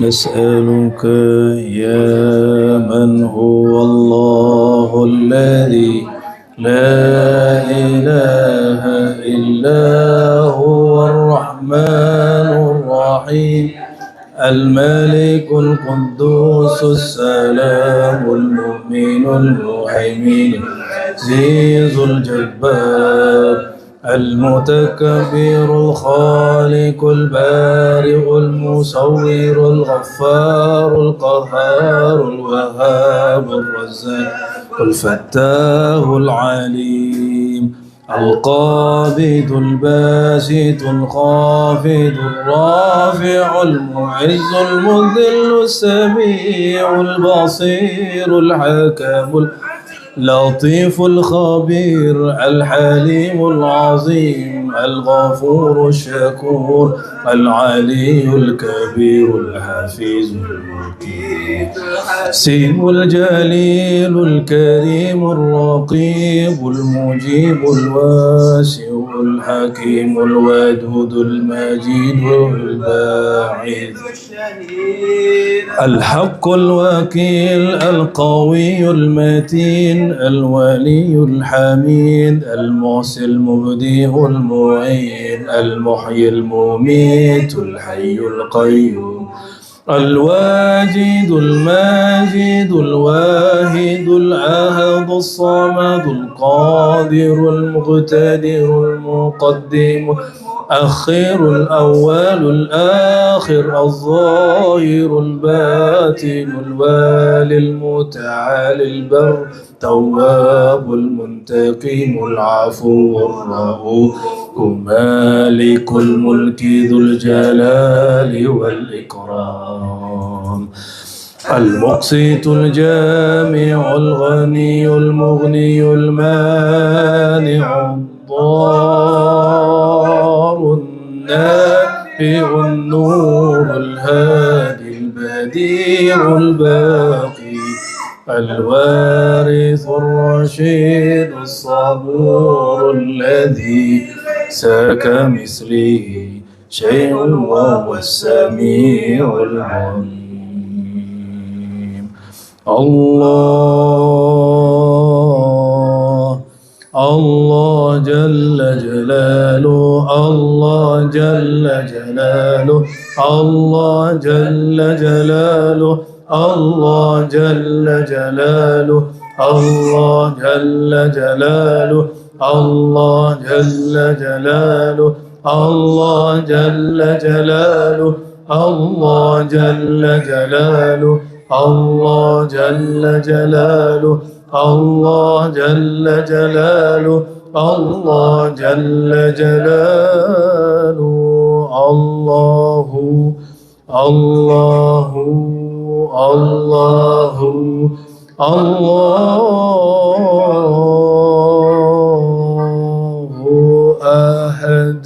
نسألك يا من هو الله الذي لا إله إلا هو الرحمن الرحيم الملك القدوس السلام المؤمن المهيمن العزيز الجبار المتكبر الخالق البارئ المصور الغفار القهار الوهاب الرزاق الفتاه العليم القابض الباسط الخافض الرافع المعز المذل السميع البصير الحكم اللطيف الخبير الحليم العظيم الغفور الشكور العلي الكبير الحفيظ الحسيب الجليل الكريم الرقيب المجيب الواسع الحكيم الودود المجيد الباعث الحق الوكيل القوي المتين الولي الحميد المحسن المبدئ المعين المحيي المميت الحي القيوم الواجد الماجد الواحد الأحد الصمد القادر المقتدر المقدم أخير الأول الآخر الظاهر الباطن الوالي المتعالي البر التواب المنتقم العفو الرؤوف مالك الملك ذو الجلال والإكرام المقسط الجامع الغني المغني المانع الضار النافع النور الهادي البديع الباقي الوارث الرشيد الصبور الذي كمثله شيء وهو السميع العليم الله جل جلاله الله جل جلاله الله جل جلاله الله جل جلاله الله جل جلاله الله جل جلاله الله جل جلاله الله جل جلاله الله جل جلاله الله جل جلاله الله جل جلاله الله الله الله الله أحد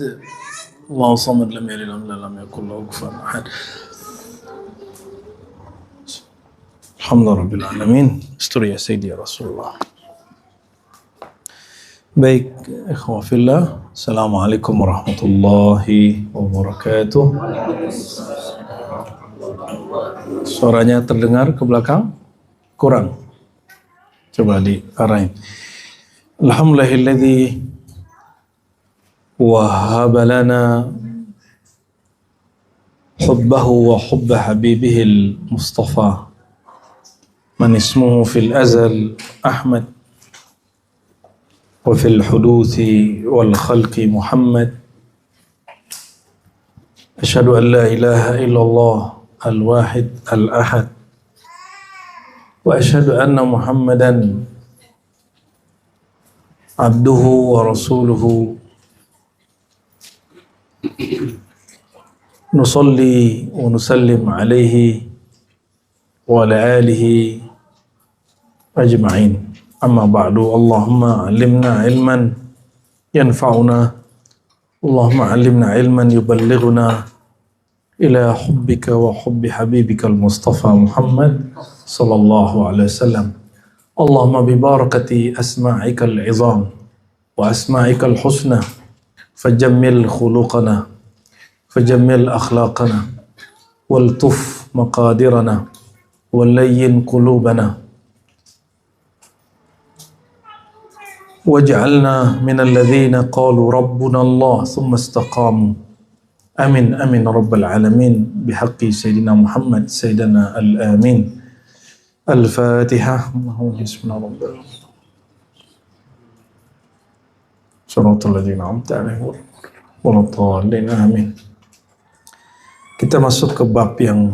الله صمد لم يلد ولم يكن له كفوا أحد. Alhamdulillah Rabbil Alamin. Istri ya Sayyidi ya Rasulullah. Baik, ikhwah fillah, Assalamualaikum warahmatullahi wabarakatuh. Suaranya terdengar ke belakang? Kurang? Coba diarahin. Alhamdulillahilladzi wahaba lana hubbahu wa hubba habibihil Mustafa من اسمه في الأزل أحمد وفي الحدوث والخلق محمد أشهد أن لا إله إلا الله الواحد الأحد وأشهد أن محمدا عبده ورسوله نصلي ونسلم عليه وعلى آله أجمعين. أما بعد اللهم علمنا علما ينفعنا اللهم علمنا علما يبلغنا إلى حبك وحب حبيبك المصطفى محمد صلى الله عليه وسلم. اللهم ببركة أسماعك العظام وأسماعك الحسنى فجمل خلقنا فجمل أخلاقنا waltuf maqadirana wallayyin qulubana waj'alna minal ladzina qalu rabbuna Allah thumma istaqamu. Amin amin rabbal alamin bihaqqi sayyidina Muhammad sayyidina al-amin. Al-Fatihah. Bismillahirrahmanirrahim. Shiratal ladzina an'amta 'alaihim waladdallin. Amin. Kita masuk ke bab yang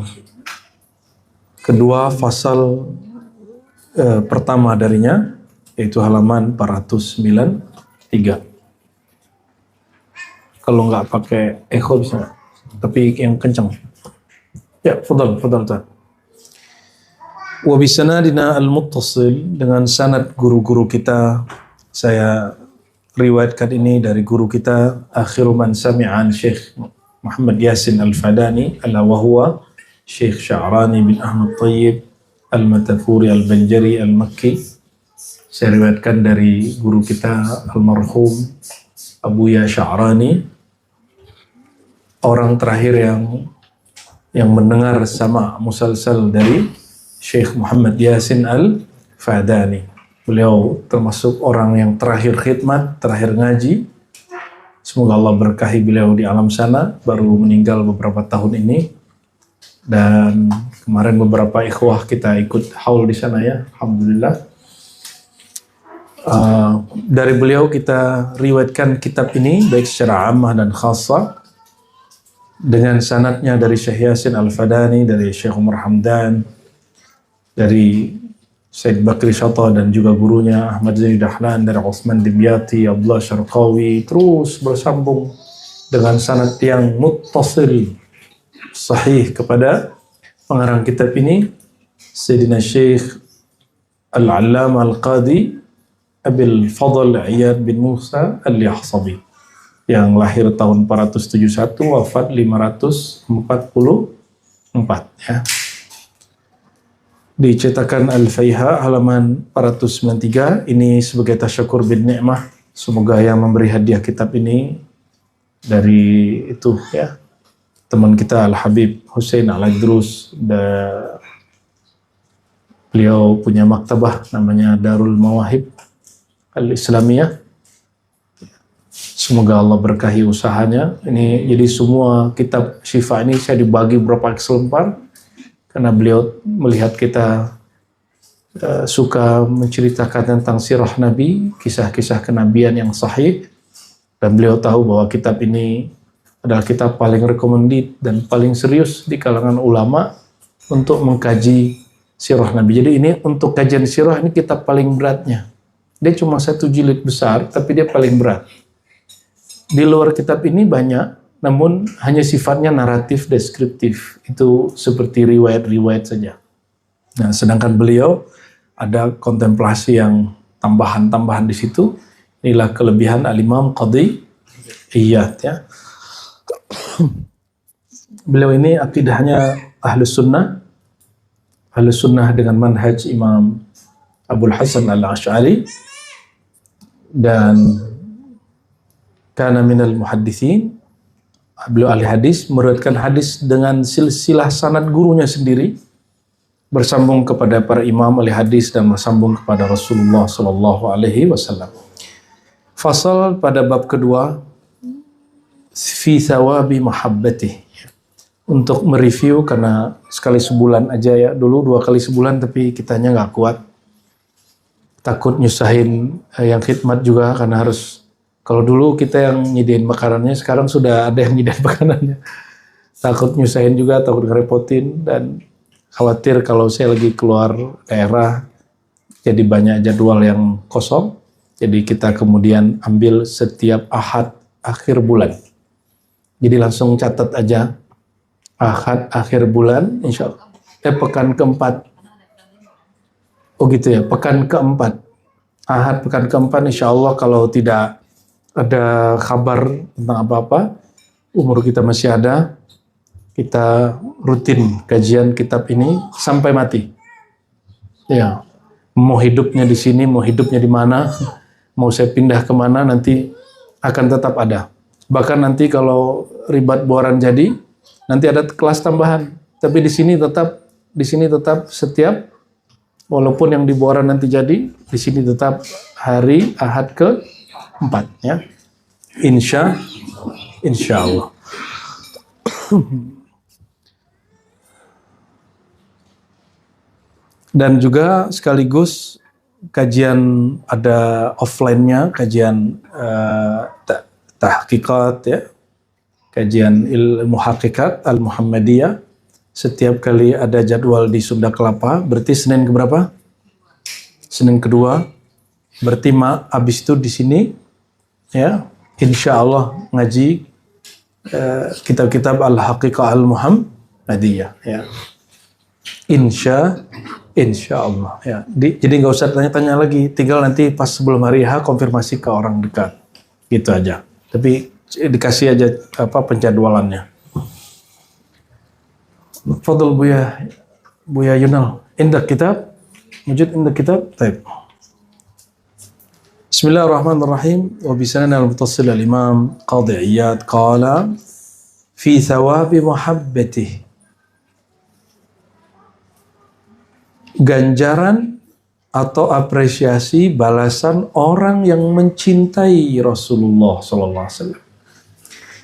kedua, fasal pertama darinya, yaitu halaman 493. Kalau nggak pakai echo bisa nggak? Tapi yang kencang. Ya, fadal Ustaz. Wa bisanadina al-muttasil, dengan sanad guru-guru kita. Saya riwayatkan ini dari guru kita, akhiru man sami'an Syekh Muhammad Yasin Al-Fadani, ala wa huwa Syekh Sya'rani bin Ahmad Tayyib Al-Matafuri Al-Banjari Al-Makki. Saya riwayatkan dari guru kita almarhum Abuya Sya'rani, orang terakhir yang mendengar sama musalsal dari Syekh Muhammad Yasin Al-Fadani. Beliau termasuk orang yang terakhir khidmat, terakhir ngaji. Semoga Allah berkahi beliau di alam sana, baru meninggal beberapa tahun ini. Dan kemarin beberapa ikhwah kita ikut haul di sana ya, alhamdulillah. Dari beliau kita riwayatkan kitab ini baik secara ammah dan khassa, dengan sanadnya dari Syekh Yasin Al-Fadani, dari Syekh Umar Hamdan, dari Said Bakri Syata dan juga gurunya Ahmad Zaini Dahlan, dari Utsman Dimyati, Abdullah Syarqawi, terus bersambung dengan sanad yang muttasil sahih kepada pengarang kitab ini, Sayyidina Syekh Al-Allamah Al-Qadi Abil Fadl Iyad bin Musa Al-Yahsabi, yang lahir tahun 471, wafat 544 ya. Dicetakan Al-Faiha halaman 493. Ini sebagai tasyakur bin ni'mah, semoga yang memberi hadiah kitab ini dari itu ya, teman kita Al-Habib Hussein Al-Idrus. Beliau punya maktabah namanya Darul Mawahib Al-Islamiyah. Semoga Allah berkahi usahanya. Ini jadi semua kitab Syifa ini saya dibagi beberapa lembar, karena beliau melihat kita suka menceritakan tentang sirah Nabi, kisah-kisah kenabian yang sahih, dan beliau tahu bahwa kitab ini adalah kitab paling recommended dan paling serius di kalangan ulama untuk mengkaji sirah Nabi. Jadi ini untuk kajian sirah ini kitab paling beratnya. Dia cuma 1 jilid besar, tapi dia paling berat. Di luar kitab ini banyak, namun hanya sifatnya naratif, deskriptif. Itu seperti riwayat-riwayat saja. Nah, sedangkan beliau ada kontemplasi yang tambahan-tambahan di situ. Inilah kelebihan Al-Imam Qadhi Iyad ya. Beliau ini akidahnya Ahlus Sunnah. Ahlus Sunnah dengan manhaj Imam Abul Hasan Al-Asy'ari, dan kana minal muhadditsin. Beliau ahli hadis, meriwayatkan hadis dengan silsilah sanad gurunya sendiri, bersambung kepada para imam ahli hadis dan bersambung kepada Rasulullah sallallahu alaihi wasallam. Fasal pada bab kedua, fi thawabi mahabbatih. Untuk mereview, karena sekali sebulan aja ya, dulu 2 kali sebulan tapi kitanya nggak kuat. Takut nyusahin yang khidmat juga, karena harus, kalau dulu kita yang nyediain makanannya, sekarang sudah ada yang nyediain makanannya. Takut nyusahin juga, takut ngerepotin, dan khawatir kalau saya lagi keluar daerah jadi banyak jadwal yang kosong. Jadi kita kemudian ambil setiap Ahad akhir bulan. Jadi langsung catat aja Ahad akhir bulan, insya Allah. Pekan keempat. Oh gitu ya, pekan keempat. Ahad pekan keempat, insya Allah kalau tidak ada kabar tentang apa-apa, umur kita masih ada, kita rutin kajian kitab ini sampai mati. Ya, mau hidupnya di sini, mau hidupnya di mana, mau saya pindah kemana, nanti akan tetap ada. Bahkan nanti kalau ribat buaran jadi, nanti ada kelas tambahan. Tapi di sini tetap setiap, walaupun yang di Buaran nanti jadi, di sini tetap hari Ahad ke-4 ya. Insya Allah. Dan juga sekaligus kajian ada offline-nya, kajian tahqiqat ya. Kajian ilmu hakikat Al-Muhammadiyah. Setiap kali ada jadwal di Sunda Kelapa, berarti Senin keberapa? Senin kedua. Berarti habis itu di sini ya, insya Allah ngaji kitab-kitab Al-Haqiqah Al-Muhammadiyah ya. Insya Allah ya. Jadi nggak usah tanya-tanya lagi, tinggal nanti pas sebelum hari H konfirmasi ke orang dekat. Gitu aja. Tapi dikasih aja penjadwalannya. Fadl Buya Yunal. Indah kitab? Wujud indah kitab? Baik. Bismillahirrahmanirrahim. Wa bisanana al-mutassil al-imam Qadhi Iyad qala fi thawabi muhabbatih. Ganjaran atau apresiasi balasan orang yang mencintai Rasulullah sallallahu alaihi wasallam.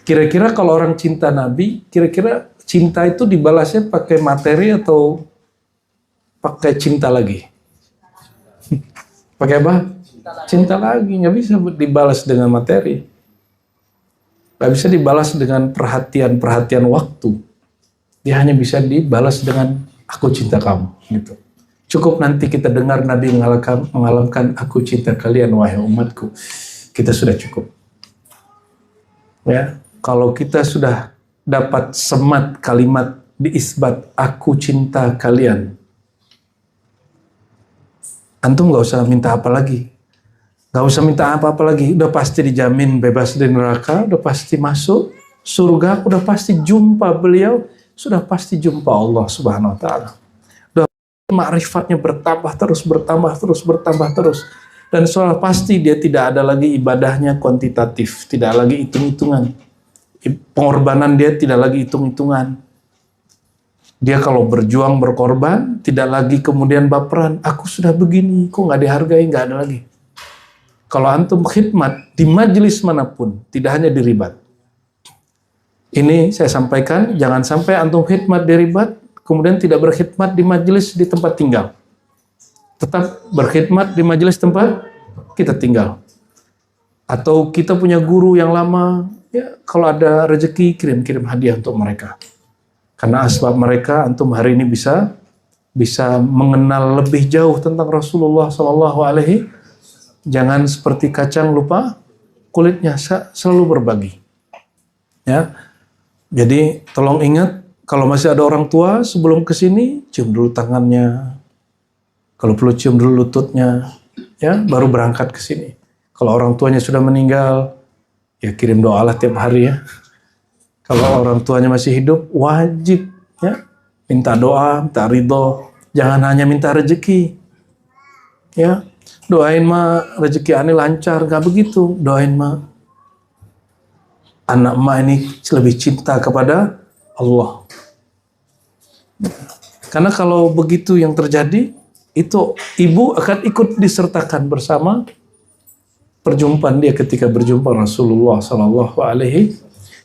Kira-kira kalau orang cinta Nabi, kira-kira cinta itu dibalasnya pakai materi atau pakai cinta lagi? Pakai apa? Cinta lagi. Nggak bisa dibalas dengan materi. Nggak bisa dibalas dengan perhatian waktu. Dia hanya bisa dibalas dengan aku cinta kamu. Gitu. Cukup nanti kita dengar Nabi mengalamkan aku cinta kalian wahai umatku. Kita sudah cukup. Ya. Kalau kita sudah dapat semat kalimat diisbat aku cinta kalian, antum nggak usah minta apa lagi, nggak usah minta apa-apa lagi, udah pasti dijamin bebas dari neraka, udah pasti masuk surga, udah pasti jumpa beliau, sudah pasti jumpa Allah Subhanahu Wa Taala. Udah ma'rifatnya bertambah terus, dan soal pasti dia tidak ada lagi ibadahnya kuantitatif, tidak lagi hitung-hitungan. Pengorbanan dia tidak lagi hitung-hitungan. Dia kalau berjuang berkorban tidak lagi kemudian baperan. Aku sudah begini, kok nggak dihargai, nggak ada lagi. Kalau antum khidmat di majelis manapun, tidak hanya di ribat. Ini saya sampaikan, jangan sampai antum khidmat di ribat, kemudian tidak berkhidmat di majelis di tempat tinggal. Tetap berkhidmat di majelis tempat kita tinggal. Atau kita punya guru yang lama, ya kalau ada rezeki kirim hadiah untuk mereka. Karena asbab mereka antum hari ini bisa mengenal lebih jauh tentang Rasulullah Sallallahu Alaihi. Jangan seperti kacang lupa kulitnya, selalu berbagi. Ya, jadi tolong ingat kalau masih ada orang tua sebelum kesini cium dulu tangannya. Kalau perlu cium dulu lututnya, ya baru berangkat ke sini. Kalau orang tuanya sudah meninggal, ya kirim doa lah tiap hari ya. Kalau orang tuanya masih hidup, wajib ya minta doa, minta ridho. Jangan hanya minta rezeki. Ya, doain mah rezeki aneh lancar, gak begitu. Doain mah anak mah ini lebih cinta kepada Allah. Karena kalau begitu yang terjadi, itu ibu akan ikut disertakan bersama perjumpaan dia ketika berjumpa Rasulullah Sallallahu Alaihi.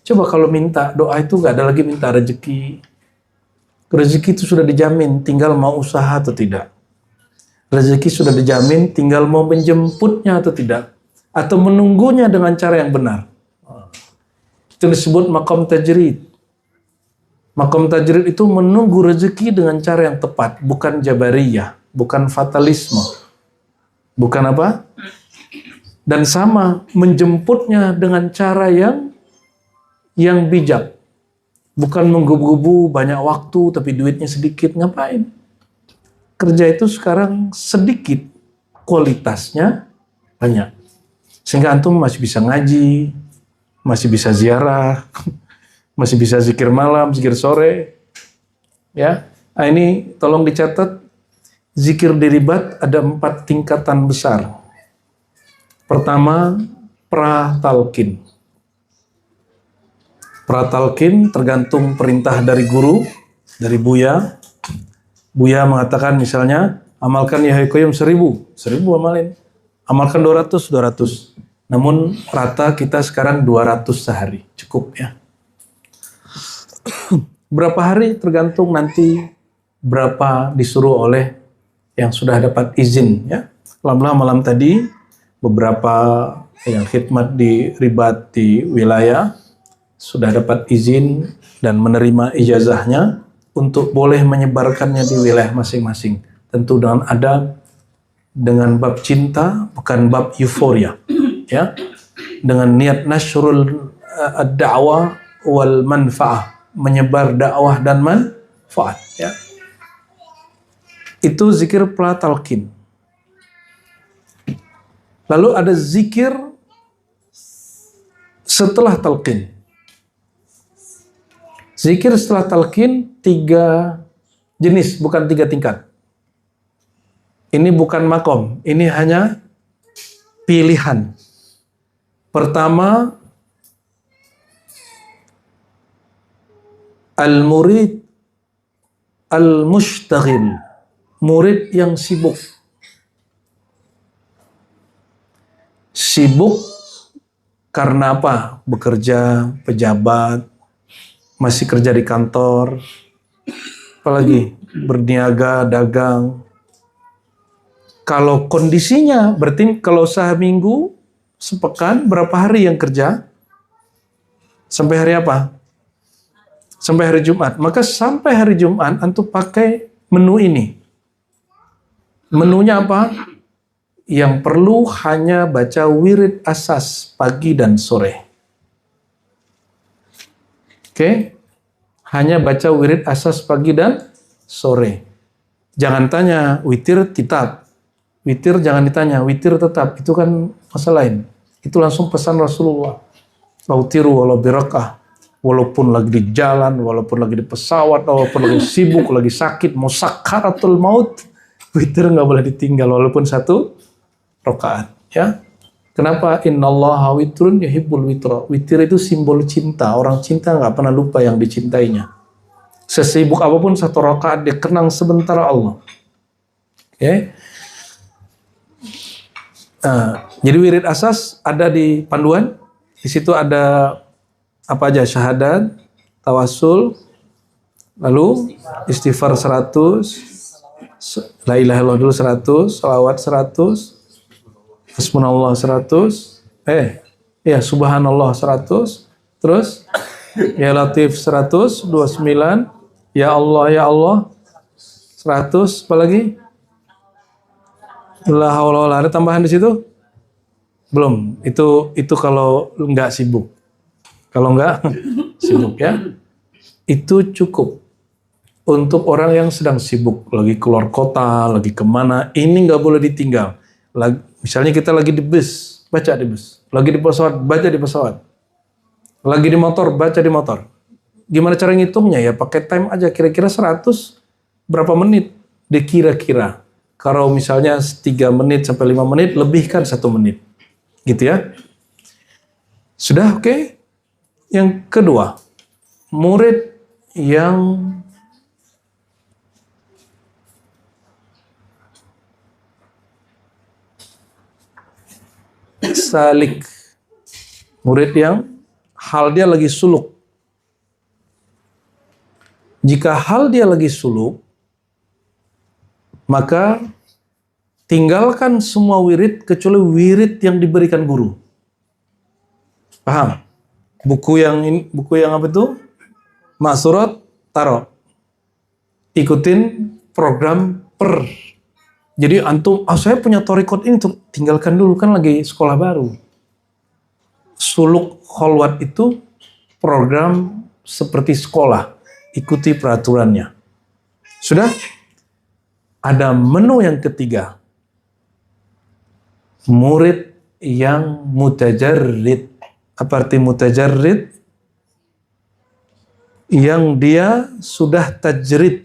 Coba kalau minta doa itu gak ada lagi minta rezeki. Rezeki itu sudah dijamin, tinggal mau usaha atau tidak. Rezeki sudah dijamin, tinggal mau menjemputnya atau tidak, atau menunggunya dengan cara yang benar. Itu disebut maqam tajrid. Maqam tajrid itu menunggu rezeki dengan cara yang tepat, bukan jabariyah, bukan fatalisme, bukan apa? Dan sama menjemputnya dengan cara yang bijak. Bukan menggebu-gebu banyak waktu tapi duitnya sedikit, ngapain? Kerja itu sekarang sedikit, kualitasnya banyak. Sehingga antum masih bisa ngaji, masih bisa ziarah, masih bisa zikir malam, zikir sore. Ya, nah ini tolong dicatat, zikir di ribat ada 4 tingkatan besar. Pertama, pratalkin. Pratalkin tergantung perintah dari guru. dari Buya. Buya mengatakan misalnya, amalkan ya Hayyu Qayyum 1000 amalin. Amalkan 200. Namun rata kita sekarang 200 sehari, cukup ya. Berapa hari tergantung nanti berapa disuruh oleh yang sudah dapat izin ya. Alhamdulillah malam tadi beberapa yang khidmat di ribat di wilayah sudah dapat izin dan menerima ijazahnya untuk boleh menyebarkannya di wilayah masing-masing. Tentu dengan adab, dengan bab cinta, bukan bab euforia. Ya, dengan niat nasrul ad-da'wah wal manfaah, menyebar dakwah dan manfaat. Ya, itu zikir pratalqin. Lalu ada zikir setelah talqin. Zikir setelah talqin 3 jenis, bukan 3 tingkat. Ini bukan makom, ini hanya pilihan. Pertama, al-murid al-mushtaghil, murid yang sibuk. Sibuk karena apa? Bekerja, pejabat, masih kerja di kantor, apalagi berniaga, dagang. Kalau kondisinya, berarti kalau seminggu, sepekan, berapa hari yang kerja? Sampai hari apa? Sampai hari Jumat. Maka sampai hari Jumat, antum pakai menu ini. Menunya apa? Yang perlu hanya baca wirid asas pagi dan sore. Oke? Hanya baca wirid asas pagi dan sore. Jangan tanya, witir tetap. Witir jangan ditanya, witir tetap. Itu kan masalah lain. Itu langsung pesan Rasulullah. Lautiru walau birakah. Walaupun lagi di jalan, walaupun lagi di pesawat, walaupun lagi sibuk, lagi sakit, mau sakaratul maut, witir nggak boleh ditinggal walaupun 1 rakaat. Ya, kenapa? Innallaha witrun yuhibbul witra. Witir itu simbol cinta. Orang cinta nggak pernah lupa yang dicintainya. Sesibuk apapun 1 rakaat dia kenang sebentar Allah. Oke. Jadi wirid asas ada di panduan. Di situ ada apa aja? Syahadat, tawasul, lalu istighfar 100, la ilaha illallah dulu 100, salawat 100, hasbunallah 100, subhanallah 100, terus ya latif 100, 29, ya Allah 100, apa lagi? La haula wala, ada tambahan di situ? Belum. Itu kalau nggak sibuk. Kalau nggak sibuk ya. Itu cukup. Untuk orang yang sedang sibuk, lagi keluar kota, lagi kemana, ini nggak boleh ditinggal. Misalnya kita lagi di bus, baca di bus. Lagi di pesawat, baca di pesawat. Lagi di motor, baca di motor. Gimana cara ngitungnya ya? Pakai time aja, kira-kira 100 berapa menit? Dikira-kira. Kalau misalnya 3 menit sampai 5 menit, lebihkan 1 menit. Gitu ya. Sudah oke? Yang kedua, murid yang salik. Murid yang hal dia lagi suluk. Jika hal dia lagi suluk, maka tinggalkan semua wirid kecuali wirid yang diberikan guru. Paham? Buku yang apa itu? Maksurat, taruh. Ikutin program per. Jadi antum, saya punya torikot ini, tinggalkan dulu, kan lagi sekolah baru. Suluk kholwat itu program seperti sekolah. Ikuti peraturannya. Sudah? Ada menu yang ketiga. Murid yang mutajarrid. Apa arti mutajarrid? Yang dia sudah tajrid.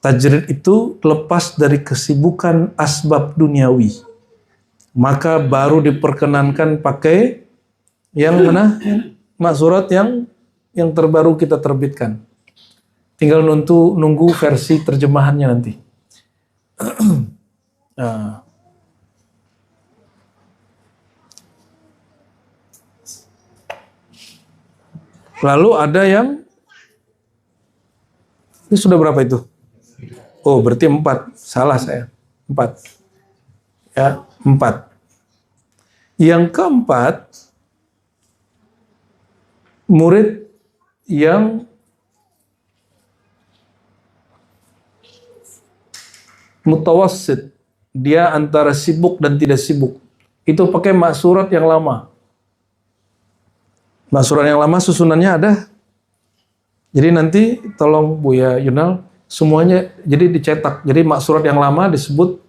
Tajrid itu lepas dari kesibukan asbab duniawi. Maka baru diperkenankan pakai yang mana? Maksurat yang terbaru kita terbitkan. Tinggal nunggu versi terjemahannya nanti. Nah. Lalu ada yang ini sudah berapa itu? Oh, berarti 4. Salah saya. 4. Ya, 4. Yang keempat, murid yang mutawassit, dia antara sibuk dan tidak sibuk. Itu pakai maksurat yang lama. Maksurat yang lama susunannya ada. Jadi nanti tolong Buya Yunal semuanya jadi dicetak. Jadi maksurat yang lama disebut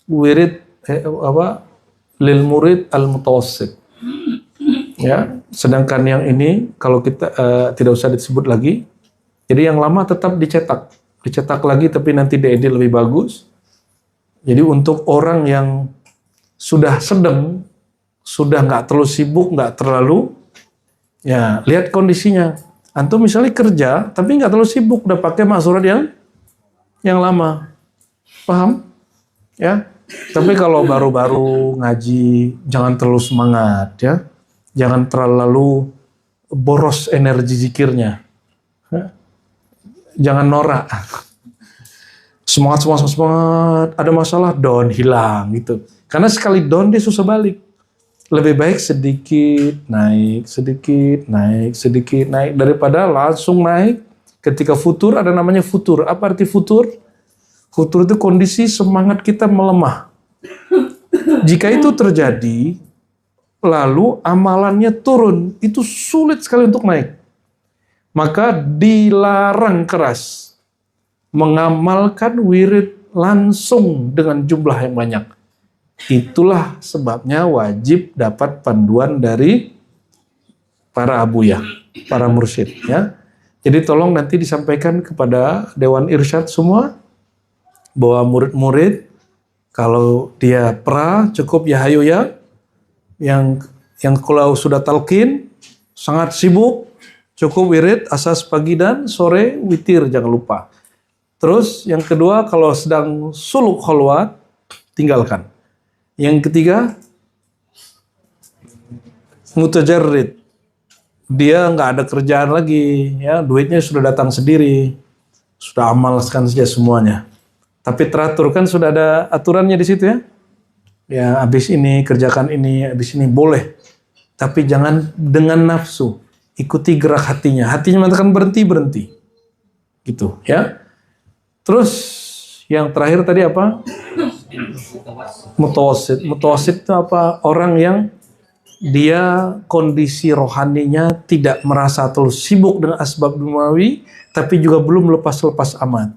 wirid lil murid al mutawassit. Ya, sedangkan yang ini kalau kita tidak usah disebut lagi. Jadi yang lama tetap dicetak. Dicetak lagi tapi nanti diedit lebih bagus. Jadi untuk orang yang sudah sedang, sudah nggak terlalu sibuk, nggak terlalu, ya lihat kondisinya. Antum misalnya kerja, tapi nggak terlalu sibuk, udah pakai maksurat yang lama, paham? Ya. Tapi kalau baru-baru ngaji, jangan terlalu semangat, ya. Jangan terlalu boros energi zikirnya. Ya. Jangan norak. Semangat, ada masalah, down, hilang gitu. Karena sekali down dia susah balik. Lebih baik sedikit naik daripada langsung naik. Ketika futur, ada namanya futur. Apa arti futur? Futur itu kondisi semangat kita melemah. Jika itu terjadi, lalu amalannya turun, itu sulit sekali untuk naik. Maka dilarang keras mengamalkan wirid langsung dengan jumlah yang banyak. Itulah sebabnya wajib dapat panduan dari para abuya, para mursyid, ya. Jadi tolong nanti disampaikan kepada Dewan Irsyad semua bahwa murid-murid kalau dia cukup ya hayu ya, yang kalau sudah talqin sangat sibuk, cukup wirid asas pagi dan sore witir, jangan lupa. Terus yang kedua kalau sedang suluk khalwat tinggalkan. Yang ketiga, mutajarrid. Dia nggak ada kerjaan lagi, ya, duitnya sudah datang sendiri, sudah amalkan saja semuanya. Tapi teratur kan sudah ada aturannya di situ ya. Ya, habis ini kerjakan ini, habis ini boleh. Tapi jangan dengan nafsu. Ikuti gerak hatinya. Hatinya mengatakan berhenti. Gitu, ya. Terus yang terakhir tadi apa? Mutawassit. Mutawassit itu apa? Orang yang dia kondisi rohaninya tidak merasa terlalu sibuk dengan asbab dumawi, tapi juga belum lepas-lepas amat.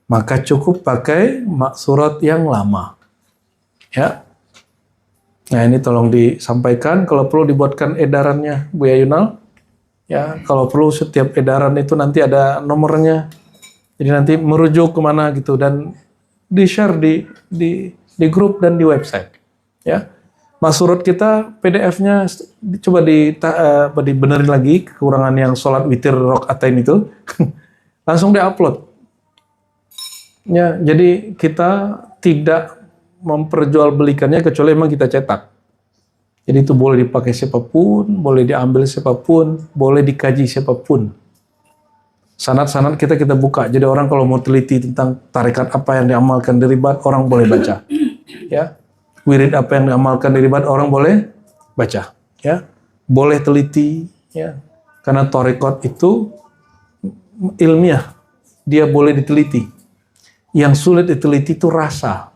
Maka cukup pakai maksurat yang lama. Ya. Nah ini tolong disampaikan. Kalau perlu dibuatkan edarannya, Buya Yunal. Ya, kalau perlu setiap edaran itu nanti ada nomornya. Jadi nanti merujuk kemana gitu dan di-share di grup dan di website. Ya. Maksurat kita PDF-nya coba dibenerin lagi kekurangan yang sholat witir rokaatain itu. Langsung di-upload. Ya, jadi kita tidak memperjualbelikannya kecuali memang kita cetak. Jadi itu boleh dipakai siapapun, boleh diambil siapapun, boleh dikaji siapapun. Sanad-sanad kita buka. Jadi orang kalau mau teliti tentang tarekat apa yang diamalkan di ribat, orang boleh baca. Ya. Wirid apa yang diamalkan di ribat, orang boleh baca. Ya. Boleh teliti, ya. Karena tarekat itu ilmiah. Dia boleh diteliti. Yang sulit diteliti itu rasa.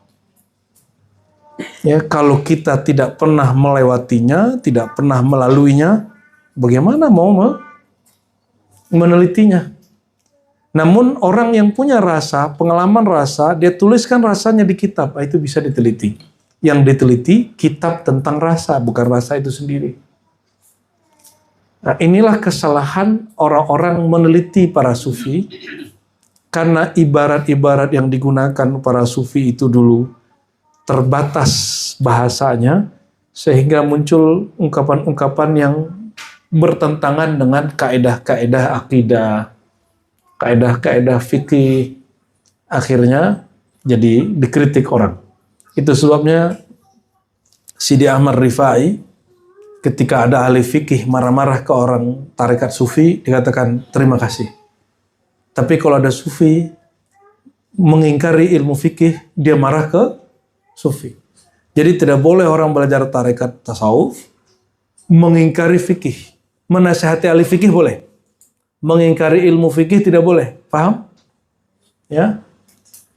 Ya, kalau kita tidak pernah melewatinya, tidak pernah melaluinya, bagaimana mau menelitinya? Namun orang yang punya rasa, pengalaman rasa, dia tuliskan rasanya di kitab, itu bisa diteliti. Yang diteliti kitab tentang rasa, bukan rasa itu sendiri. Nah, inilah kesalahan orang-orang meneliti para sufi, karena ibarat-ibarat yang digunakan para sufi itu dulu terbatas bahasanya, sehingga muncul ungkapan-ungkapan yang bertentangan dengan kaedah-kaedah akidah. Kaedah-kaedah fikih akhirnya jadi dikritik orang. Itu sebabnya Sidi Ahmad Rifai ketika ada ahli fikih marah-marah ke orang tarekat sufi, dikatakan terima kasih. Tapi kalau ada sufi mengingkari ilmu fikih, dia marah ke sufi. Jadi tidak boleh orang belajar tarekat tasawuf mengingkari fikih. Menasihati ahli fikih boleh. Mengingkari ilmu fikih tidak boleh. Paham? Ya.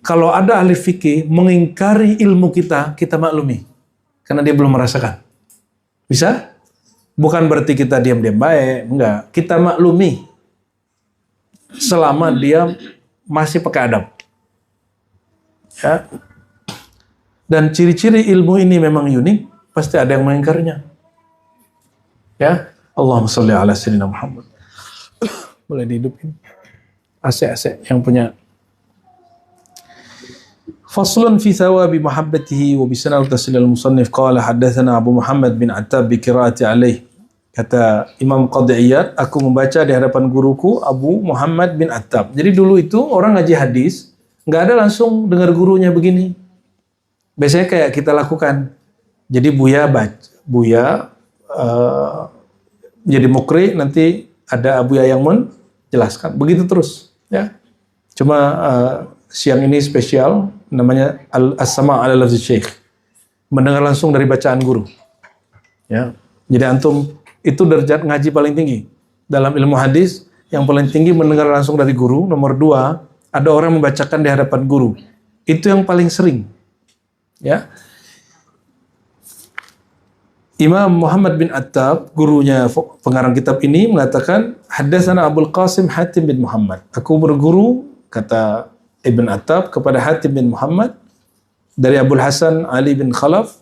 Kalau ada ahli fikih mengingkari ilmu kita, kita maklumi. Karena dia belum merasakan. Bisa? Bukan berarti kita diam-diam baik. Enggak. Kita maklumi. Selama dia masih pakai adab. Ya. Dan ciri-ciri ilmu ini memang unik, pasti ada yang mengingkarinya. Ya, Allahumma sholli ala sayyidina Muhammad. Boleh dihidupin. AC yang punya. Faslun fi thawabi mahabbatihi wa bisanad tasil al-musannif qala haddatsana Abu Muhammad bin Attab bi qiraati alaih. Kata Imam Qadhi Iyad, aku membaca di hadapan guruku Abu Muhammad bin Attab. Jadi dulu itu orang ngaji hadis, nggak ada langsung dengar gurunya begini. Biasanya kayak kita lakukan. Jadi Buya jadi mukri, nanti ada Buya yang menjelaskan. Begitu terus. Ya. Cuma siang ini spesial, namanya As-Sama' ala lafzi syekh. Mendengar langsung dari bacaan guru. Ya. Jadi antum itu derajat ngaji paling tinggi. Dalam ilmu hadis, yang paling tinggi mendengar langsung dari guru. Nomor 2, ada orang membacakan di hadapan guru. Itu yang paling sering. Ya. Imam Muhammad bin Attab, gurunya pengarang kitab ini, mengatakan haddatsana Abul Qasim Hatim bin Muhammad. Aku berguru, kata Ibn Attab, kepada Hatim bin Muhammad dari Abul Hasan Ali bin Khalaf.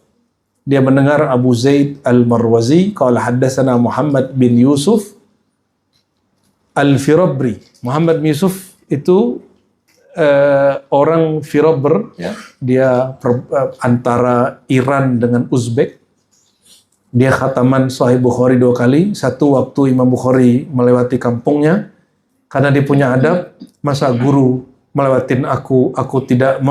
Dia mendengar Abu Zaid Al-Marwazi qala haddatsana Muhammad bin Yusuf Al-Firabri. Muhammad bin Yusuf itu orang Firabr, ya. Dia antara Iran dengan Uzbek. Dia khataman Sahih Bukhari 2 kali. Satu waktu Imam Bukhari melewati kampungnya, karena dia punya adab, masa guru melewatin aku tidak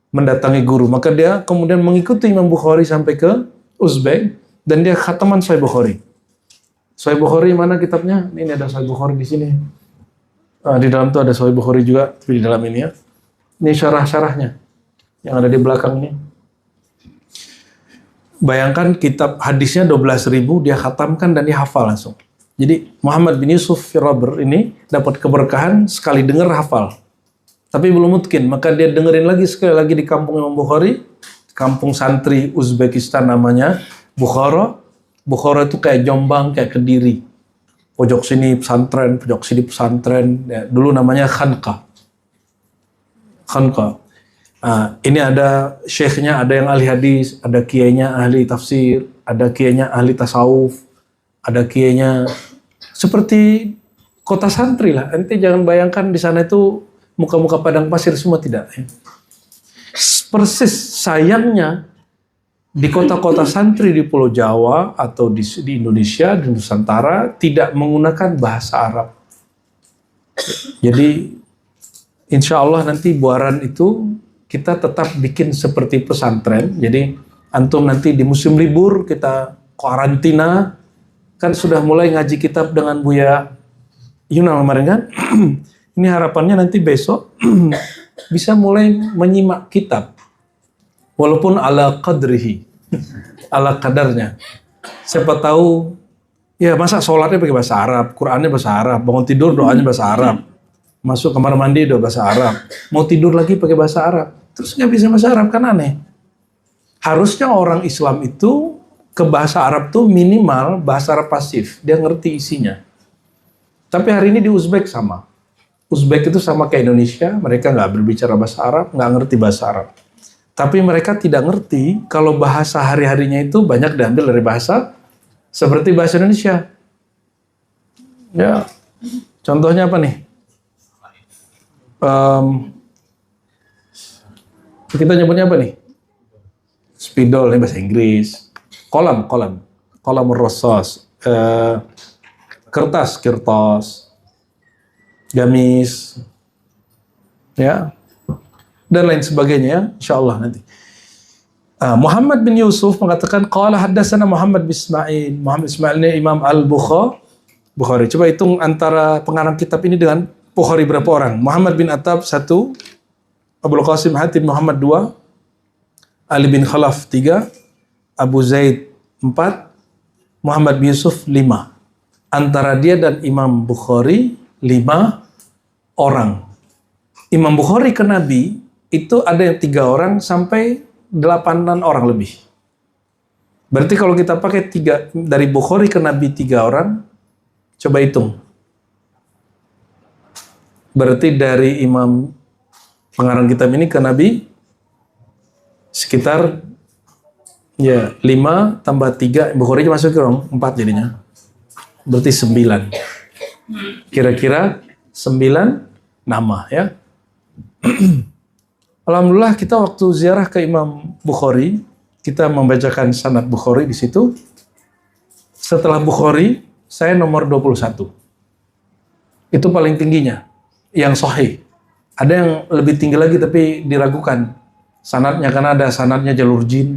mendatangi guru. Maka dia kemudian mengikuti Imam Bukhari sampai ke Uzbek, dan dia khataman Sahih Bukhari. Sahih Bukhari mana kitabnya? Ini ada Sahih Bukhari di sini. Di dalam itu ada Sahih Bukhari juga, tapi di dalam ini ya. Ini syarah-syarahnya yang ada di belakang ini. Bayangkan kitab hadisnya 12.000, dia khatamkan dan dia hafal langsung. Jadi Muhammad bin Yusuf Firabr ini dapat keberkahan sekali dengar hafal. Tapi belum mungkin, maka dia dengerin lagi sekali lagi di kampung Imam Bukhari, kampung santri Uzbekistan namanya, Bukhara. Bukhara itu kayak Jombang, kayak Kediri. Pojok sini pesantren, pojok sini pesantren. Ya, dulu namanya Khanqa. Khanqa. Ini ada syekhnya, ada yang ahli hadis, ada kiainya ahli tafsir, ada kiainya ahli tasawuf, ada kiainya seperti kota santri lah. Ente jangan bayangkan di sana itu muka-muka padang pasir semua, tidak. Persis sayangnya di kota-kota santri di Pulau Jawa atau di Indonesia, di Nusantara, tidak menggunakan bahasa Arab. Jadi, insya Allah nanti Buaran itu kita tetap bikin seperti pesantren. Jadi, antum nanti di musim libur kita karantina, kan sudah mulai ngaji kitab dengan Buya Yunal kemarin kan? Ini harapannya nanti besok bisa mulai menyimak kitab. Walaupun ala qadrihi, ala kadarnya. Siapa tahu, ya masa sholatnya pakai bahasa Arab, Qurannya bahasa Arab, bangun tidur doanya bahasa Arab, masuk kamar mandi udah bahasa Arab, mau tidur lagi pakai bahasa Arab, terus nggak bisa bahasa Arab, kan aneh. Harusnya orang Islam itu ke bahasa Arab tuh minimal bahasa Arab pasif, dia ngerti isinya. Tapi hari ini di Uzbek sama. Uzbek itu sama kayak Indonesia, mereka nggak berbicara bahasa Arab, nggak ngerti bahasa Arab. Tapi mereka tidak ngerti kalau bahasa hari-harinya itu banyak diambil dari bahasa seperti bahasa Indonesia. Ya, contohnya apa nih? Kita nyebutnya apa nih? Spidol, ini bahasa Inggris. Kolam rosos. Kertas. gamis, ya, dan lain sebagainya, insyaallah nanti. Muhammad bin Yusuf mengatakan qala haddatsana Muhammad bin Ismail. Muhammad Ismail ini Imam Al-Bukhari. Coba hitung antara pengarang kitab ini dengan Bukhari berapa orang? Muhammad bin Attab 1, Abul Qasim Hatim Muhammad 2, Ali bin Khalaf 3, Abu Zaid 4, Muhammad bin Yusuf 5. Antara dia dan Imam Bukhari 5 orang. Imam Bukhari ke Nabi itu ada yang 3 orang sampai 8 orang lebih. Berarti kalau kita pakai 3 dari Bukhari ke Nabi 3 orang, coba hitung. Berarti dari Imam pengarang kitab ini ke Nabi sekitar 5 tambah 3, Bukhari masuk ke 4 jadinya. Berarti 9. Kira-kira 9 nama ya. Alhamdulillah kita waktu ziarah ke Imam Bukhari, kita membacakan sanad Bukhari di situ. Setelah Bukhari, saya nomor 21. Itu paling tingginya, yang sahih. Ada yang lebih tinggi lagi tapi diragukan sanadnya karena ada sanadnya jalur jin.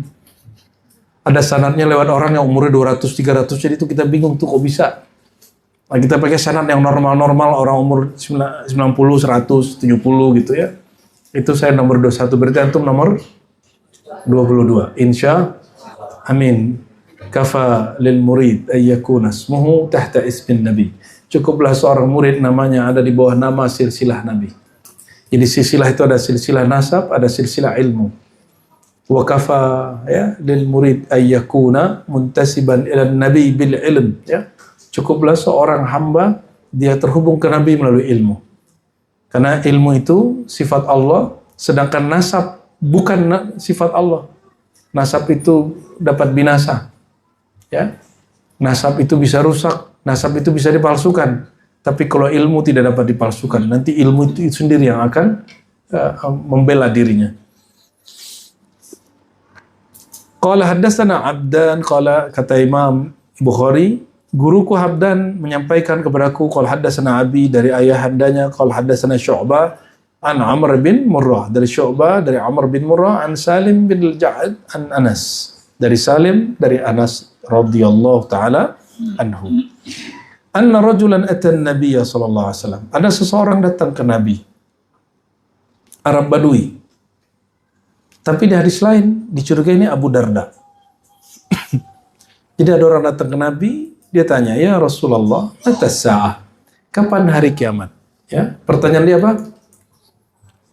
Ada sanadnya lewat orang yang umurnya 200, 300, jadi itu kita bingung tuh kok bisa. Nah, kita pakai sanad yang normal-normal, orang umur 90, 100, 70 gitu ya. Itu saya nomor 21, berarti antum nomor 22. Insya amin. Kafa lil murid ayyakuna ismuhu tahta ismin nabi. Cukuplah seorang murid namanya ada di bawah nama silsilah nabi. Jadi silsilah itu ada silsilah nasab, ada silsilah ilmu. Wa kafa ya lil murid ayyakuna muntasiban ila nabi bil ilm ya. Cukuplah seorang hamba dia terhubung ke nabi melalui ilmu. Karena ilmu itu sifat Allah, sedangkan nasab bukan sifat Allah. Nasab itu dapat binasa. Ya. Nasab itu bisa rusak, nasab itu bisa dipalsukan. Tapi kalau ilmu tidak dapat dipalsukan, nanti ilmu itu sendiri yang akan membela dirinya. Qala haddatsana Abdan, qala kata Imam Bukhari, guruku Habdan menyampaikan kepadaku qala haddatsana Abi dari ayahandanya qala haddatsana Syu'bah an Amr bin Murrah dari Syu'bah dari Amr bin Murrah an Salim bin Al-Ja'ad an Anas dari Salim dari Anas radhiyallahu taala anhu anna rajulan ata an-nabiy sallallahu alaihi wasallam, ada seseorang datang ke Nabi Arab Badui, tapi di hadis lain dicurigai ini Abu Darda. Jadi ada orang datang ke Nabi, dia tanya, ya Rasulullah, atas sa'ah, kapan hari kiamat? Ya, pertanyaan dia apa?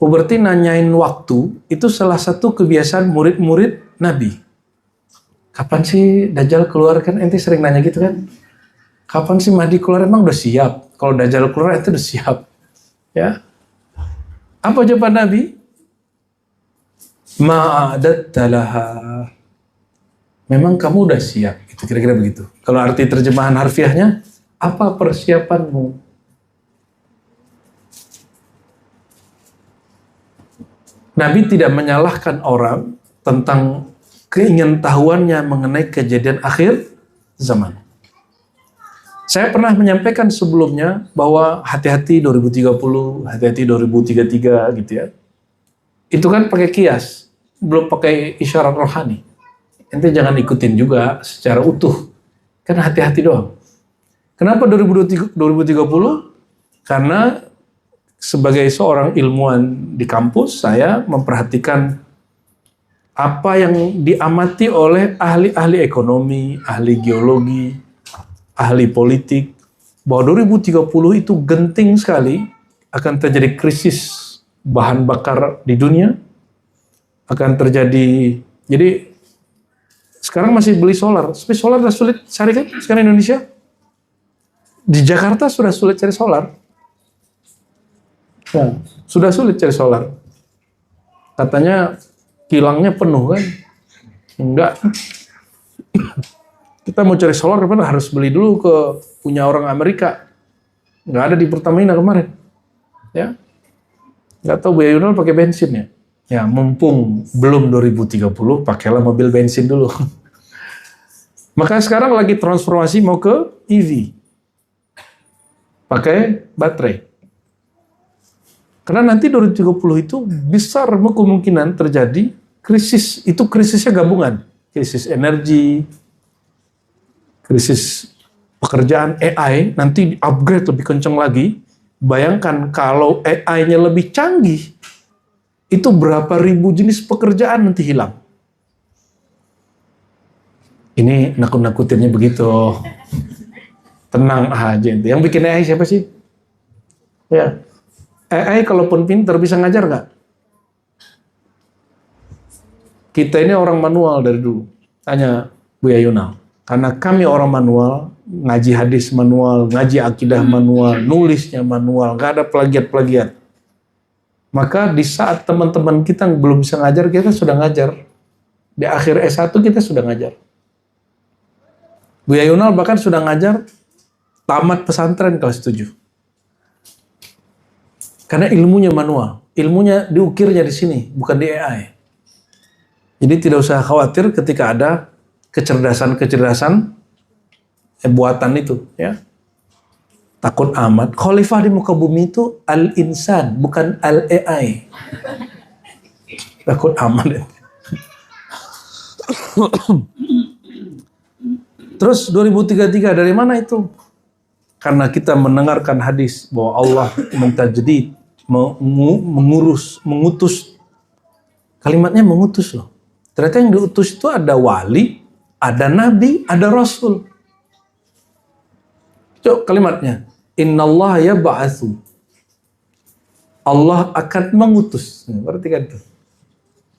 Oh, berarti nanyain waktu, itu salah satu kebiasaan murid-murid Nabi. Kapan sih Dajjal keluar? Kan ente sering nanya gitu kan? Kapan sih Mahdi keluar? Emang udah siap? Kalau Dajjal keluar, itu udah siap. Ya. Apa jawaban Nabi? Ma'adatta laha. Memang kamu udah siap, itu kira-kira begitu. Kalau arti terjemahan harfiahnya, apa persiapanmu? Nabi tidak menyalahkan orang tentang keingintahuannya mengenai kejadian akhir zaman. Saya pernah menyampaikan sebelumnya bahwa hati-hati 2030, hati-hati 2033 gitu ya. Itu kan pakai kias, belum pakai isyarat rohani. Ente jangan ikutin juga secara utuh. Kan hati-hati doang. Kenapa 2030? Karena sebagai seorang ilmuwan di kampus, saya memperhatikan apa yang diamati oleh ahli-ahli ekonomi, ahli geologi, ahli politik, bahwa 2030 itu genting sekali akan terjadi krisis bahan bakar di dunia, akan terjadi, jadi sekarang masih beli solar. Tapi solar sudah sulit cari kan sekarang Indonesia. Di Jakarta sudah sulit cari solar. Nah, sudah sulit cari solar. Katanya kilangnya penuh kan? Enggak. Kita mau cari solar kan harus beli dulu ke punya orang Amerika. Nggak ada di Pertamina kemarin. Ya. Nggak tahu Bu Yunal pakai bensin ya. Ya, mumpung belum 2030, pakailah mobil bensin dulu. Maka sekarang lagi transformasi mau ke EV. Pakai baterai. Karena nanti 2030 itu besar kemungkinan terjadi krisis. Itu krisisnya gabungan. Krisis energi, krisis pekerjaan AI, nanti upgrade lebih kencang lagi. Bayangkan kalau AI-nya lebih canggih, itu berapa ribu jenis pekerjaan nanti hilang. Ini nakut-nakutinnya begitu. Tenang aja. Yang bikin AI siapa sih? Ya. AI kalaupun pinter bisa ngajar nggak? Kita ini orang manual dari dulu. Tanya Buya Yunal. Karena kami orang manual, ngaji hadis manual, ngaji akidah manual, nulisnya manual, nggak ada plagiat-plagiat. Maka di saat teman-teman kita belum bisa ngajar, kita sudah ngajar. Di akhir S1 kita sudah ngajar. Buya Yunal bahkan sudah ngajar tamat pesantren kelas 7. Karena ilmunya manual. Ilmunya diukirnya di sini, bukan di AI. Jadi tidak usah khawatir ketika ada kecerdasan buatan itu. Ya. Takut amat. Khalifah di muka bumi itu al-insan, bukan al-AI. Takut amat. Ya. Terus 2033 dari mana itu? Karena kita mendengarkan hadis bahwa Allah mentajdid, mengutus. Kalimatnya mengutus loh. Ternyata yang diutus itu ada wali, ada nabi, ada rasul. Coba kalimatnya. Innallaha yab'atsu. Allah akan mengutus. Perhatikan itu.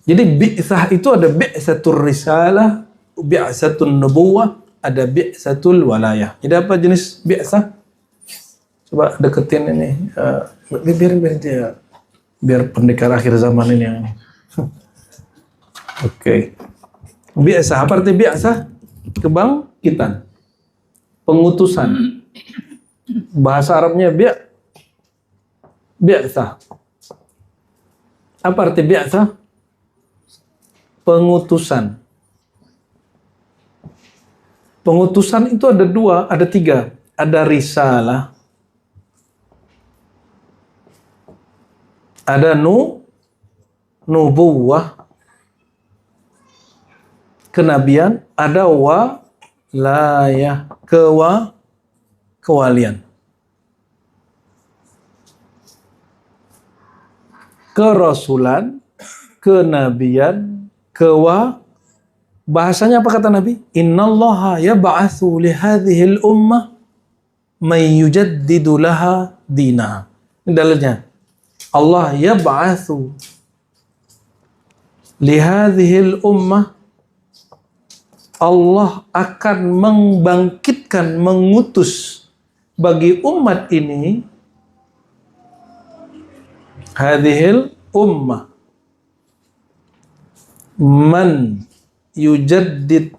Jadi bi'tsah itu ada bi'tsatur risalah, bi'tsatun nubuwah, ada bi'tsatul walayah. Jadi apa jenis bi'tsah? Coba deketin ini. Biar dia. Biar pendekar akhir zaman ini yang... Oke. Bi'tsah. Apa arti bi'tsah? Kebangkitan. Pengutusan. Bahasa Arabnya bi'tsah. Apa arti bi'tsah? Pengutusan. Pengutusan itu ada dua, ada tiga. Ada risalah. Ada nubuwah. Kenabian. Ada walayah. Kewalian. Kerasulan. Kenabian. Bahasanya apa kata Nabi? Innallaha yab'atsu li hadhil ummah may yujaddidu laha dinaha. Ini dalilnya. Allah yab'atsu li hadhil ummah. Allah akan membangkitkan, mengutus bagi umat ini hadhil ummah man yujaddid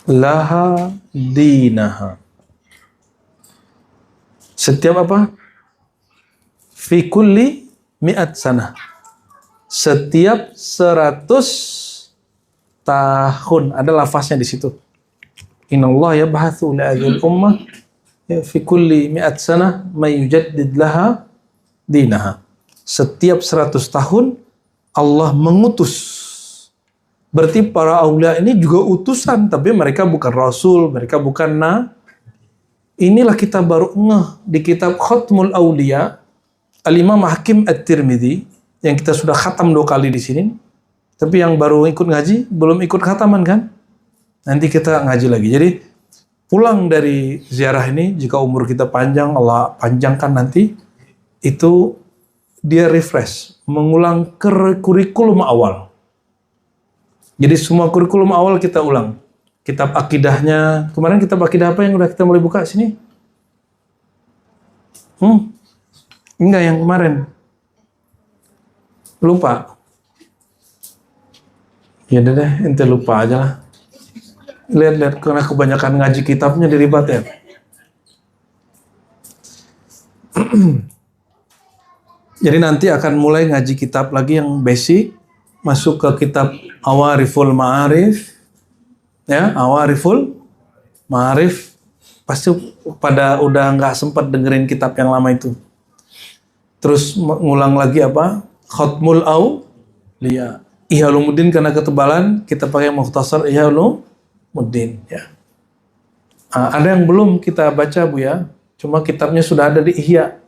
laha dinaha. Setiap apa? Fi kulli mi'at sanah. Setiap 100 tahun. Ada lafaznya di situ. Innallaha yab'atsu li hadhil ummah fi kulli mi'at sanah may yujaddid laha dinaha. Setiap 100 tahun Allah mengutus. Berarti para aulia ini juga utusan, tapi mereka bukan rasul, mereka bukan Inilah kita baru ngeh di kitab Khatmul Aulia Al-Imam Hakim At-Tirmidzi yang kita sudah khatam 2 kali di sini. Tapi yang baru ikut ngaji belum ikut khataman kan? Nanti kita ngaji lagi. Jadi pulang dari ziarah ini, jika umur kita panjang, Allah panjangkan nanti, itu dia refresh, mengulang kurikulum awal. Jadi semua kurikulum awal kita ulang. Kitab akidahnya, kemarin kitab akidah apa yang udah kita mulai buka sini? Enggak, yang kemarin. Lupa. Ya deh, ente lupa aja lah. Lihat-lihat, karena kebanyakan ngaji kitabnya diribat ya. Jadi nanti akan mulai ngaji kitab lagi yang basic, masuk ke kitab Awariful Ma'arif, ya, Awariful Ma'arif, pasti pada udah nggak sempat dengerin kitab yang lama itu. Terus ngulang lagi apa? Khatmul Auliya. Ihya Ulumuddin karena ketebalan kita pakai Mukhtasar Ihya Ulumuddin ya. Ada yang belum kita baca Bu ya. Cuma kitabnya sudah ada di Ihya,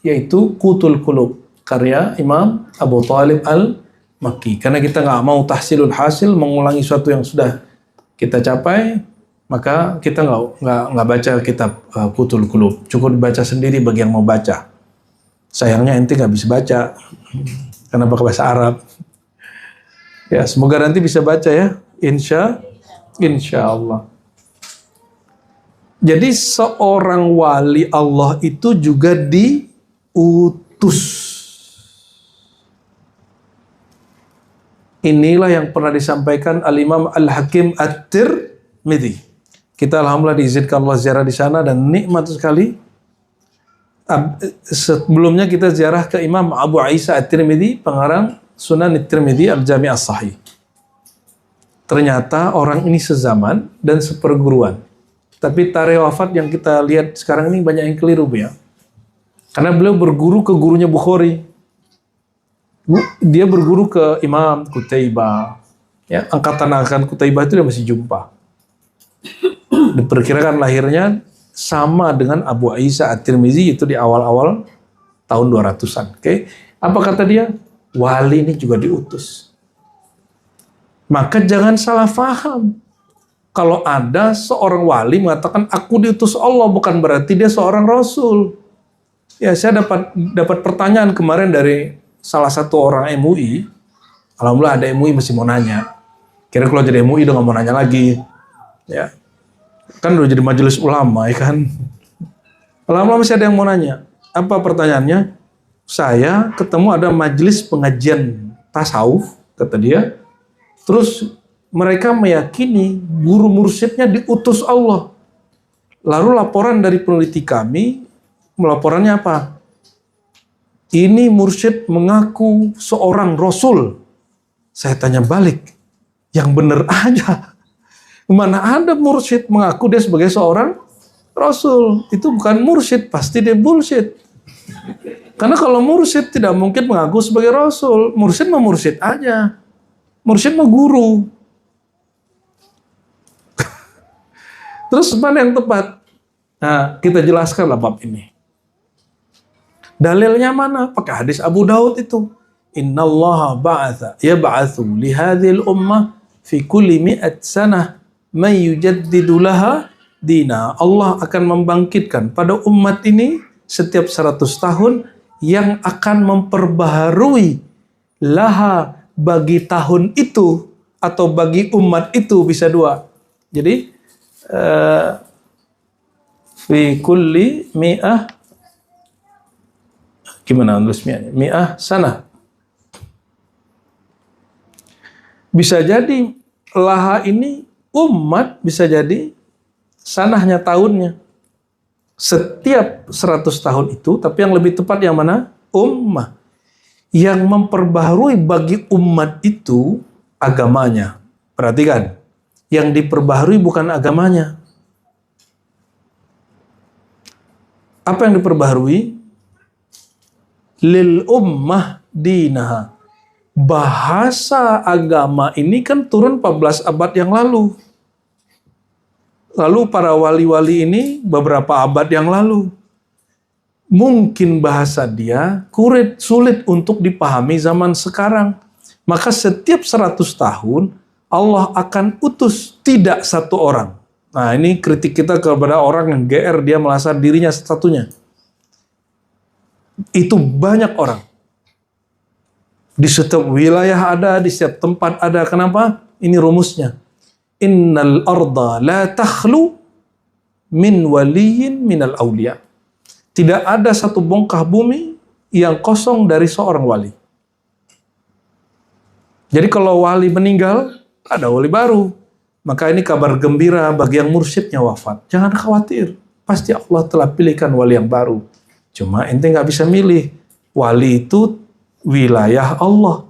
yaitu Qutul Qulub karya Imam Abu Thalib Al-Makki. Karena kita nggak mau tahsilul hasil, mengulangi sesuatu yang sudah kita capai, maka kita nggak baca kitab Qutul Qulub. Cukup dibaca sendiri bagi yang mau baca. Sayangnya ente nggak bisa baca karena pakai bahasa Arab. Ya, semoga nanti bisa baca ya, insya Allah. Jadi seorang wali Allah itu juga diutus. Inilah yang pernah disampaikan Al-Imam Al-Hakim At-Tirmidzi. Kita alhamdulillah diizinkan Allah ziarah di sana dan nikmat sekali. Sebelumnya kita ziarah ke Imam Abu Isa At-Tirmidzi, pengarang Sunan At-Tirmidzi Al-Jami' As-Sahih. Ternyata orang ini sezaman dan seperguruan. Tapi tarikh wafat yang kita lihat sekarang ini banyak yang keliru ya. Karena beliau berguru ke gurunya Bukhari. Dia berguru ke Imam Qutaibah. Ya, angkatan Qutaibah itu dia masih jumpa. Diperkirakan lahirnya sama dengan Abu Isa At-Tirmidzi itu di awal-awal tahun 200-an. Oke. Apa kata dia? Wali ini juga diutus. Maka jangan salah faham. Kalau ada seorang wali mengatakan aku diutus Allah, bukan berarti dia seorang rasul. Ya, saya dapat pertanyaan kemarin dari salah satu orang MUI. Alhamdulillah ada MUI masih mau nanya. Kira kalau jadi MUI udah nggak mau nanya lagi. Ya, kan udah jadi majelis ulama ya kan. Lama-lama masih ada yang mau nanya. Apa pertanyaannya? Saya ketemu ada majelis pengajian tasawuf, kata dia. Terus mereka meyakini guru mursyidnya diutus Allah. Lalu laporan dari peneliti kami, laporannya apa? Ini mursyid mengaku seorang rasul. Saya tanya balik, yang benar aja. Mana ada mursyid mengaku dia sebagai seorang rasul? Itu bukan mursyid, pasti dia bullshit. Karena kalau mursyid tidak mungkin mengaku sebagai rasul. Mursyid mah mursyid aja. Mursyid mah guru. Terus mana yang tepat? Nah, kita jelaskanlah bab ini. Dalilnya mana? Pakai hadis Abu Daud itu. Innallaha ba'atha yab'atsu li hadhil ummah fi kulli mi'at sanah man yujaddidu laha dina. Allah akan membangkitkan pada umat ini setiap 100 tahun yang akan memperbaharui laha bagi tahun itu atau bagi umat itu, bisa dua. Jadi fi kulli mi'ah, gimana nulisnya? Mi'ah sana. Bisa jadi laha ini umat, bisa jadi sanahnya tahunnya. Setiap 100 tahun itu, tapi yang lebih tepat yang mana? Ummah. Yang memperbaharui bagi umat itu agamanya. Perhatikan, yang diperbaharui bukan agamanya. Apa yang diperbaharui? Lil ummah dinaha. Bahasa agama ini kan turun 14 abad yang lalu. Lalu para wali-wali ini beberapa abad yang lalu. Mungkin bahasa dia sulit untuk dipahami zaman sekarang. Maka setiap 100 tahun Allah akan utus tidak satu orang. Nah, ini kritik kita kepada orang yang GR, dia merasa dirinya satunya. Itu banyak orang. Di setiap wilayah ada, di setiap tempat ada. Kenapa? Ini rumusnya. Innal arda la takhlu min waliyin minal awliya. Tidak ada satu bongkah bumi yang kosong dari seorang wali. Jadi kalau wali meninggal, ada wali baru. Maka ini kabar gembira bagi yang mursyidnya wafat. Jangan khawatir. Pasti Allah telah pilihkan wali yang baru. Cuma ente nggak bisa milih. Wali itu wilayah Allah.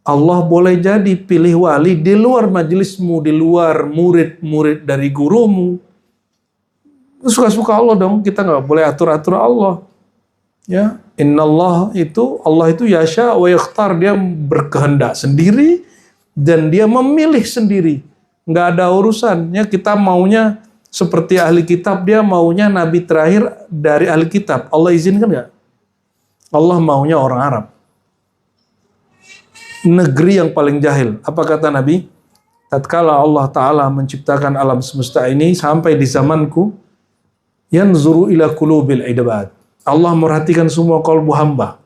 Allah boleh jadi pilih wali di luar majelismu, di luar murid-murid dari gurumu. suka-suka Allah dong, kita nggak boleh atur-atur Allah. Ya, Allah itu yasha wa yakhtar, dia berkehendak sendiri dan dia memilih sendiri. Nggak ada urusannya kita maunya seperti ahli kitab, dia maunya nabi terakhir dari ahli kitab. Allah izinkan nggak? Allah maunya orang Arab. Negeri yang paling jahil. Apa kata Nabi? Tatkala Allah Ta'ala menciptakan alam semesta ini sampai di zamanku, yanzuru ila qulubil ibad. Allah merhatikan semua kalbu hamba.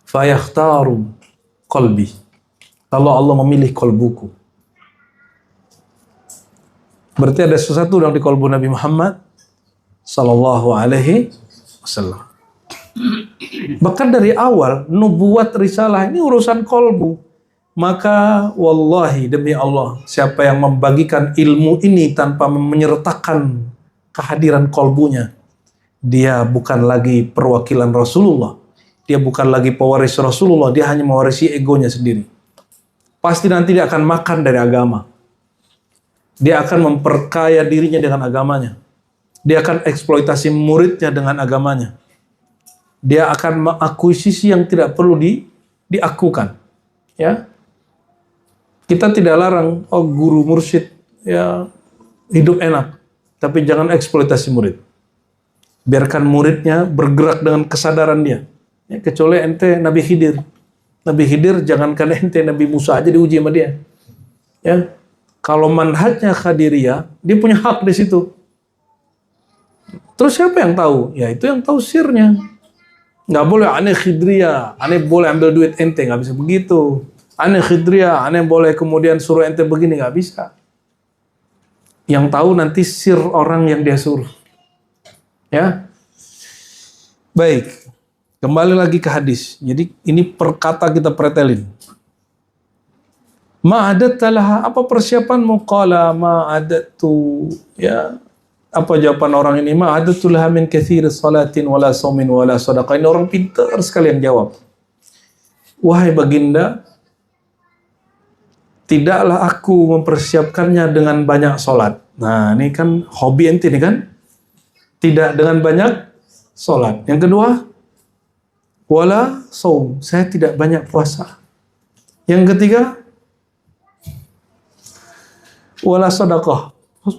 Fayakhtaru qalbi. Kalau Allah memilih kalbuku. Berarti ada sesuatu yang di kalbu Nabi Muhammad sallallahu alaihi wasallam. Bahkan dari awal nubuat risalah ini urusan kalbu. Maka wallahi demi Allah, siapa yang membagikan ilmu ini tanpa menyertakan kehadiran kalbunya, dia bukan lagi perwakilan Rasulullah. Dia bukan lagi pewaris Rasulullah. Dia hanya mewarisi egonya sendiri. Pasti nanti dia akan makan dari agama. Dia akan memperkaya dirinya dengan agamanya. Dia akan eksploitasi muridnya dengan agamanya. Dia akan mengakuisisi yang tidak perlu diakukan. Ya, kita tidak larang, guru mursyid ya hidup enak, tapi jangan eksploitasi murid. Biarkan muridnya bergerak dengan kesadaran dia. Ya, kecuali ente Nabi Khidir. Nabi Khidir jangankan ente, Nabi Musa aja diuji sama dia. Ya, kalau manhajnya Khadiriyah, dia punya hak di situ. Terus siapa yang tahu? Ya itu yang tahu sirnya. Nggak boleh aneh Khidriyah, aneh boleh ambil duit ente, nggak bisa begitu. Aneh Khidriyah, aneh boleh kemudian suruh ente begini, nggak bisa. Yang tahu nanti sir orang yang dia suruh. Ya, baik. Kembali lagi ke hadis. Jadi ini perkata kita pretelin. Ma'adattalah, apa persiapanmu? Qala ma'adatu, ya. Apa jawaban orang ini? Ma'adatullah min katsiri salatin wala saumin wala sadaqah. Ini orang pintar sekali yang jawab. Wahai baginda, tidaklah aku mempersiapkannya dengan banyak salat. Nah, ini kan hobi ente nih kan? Tidak dengan banyak salat. Yang kedua, wala saum. Saya tidak banyak puasa. Yang ketiga, wala sedekah.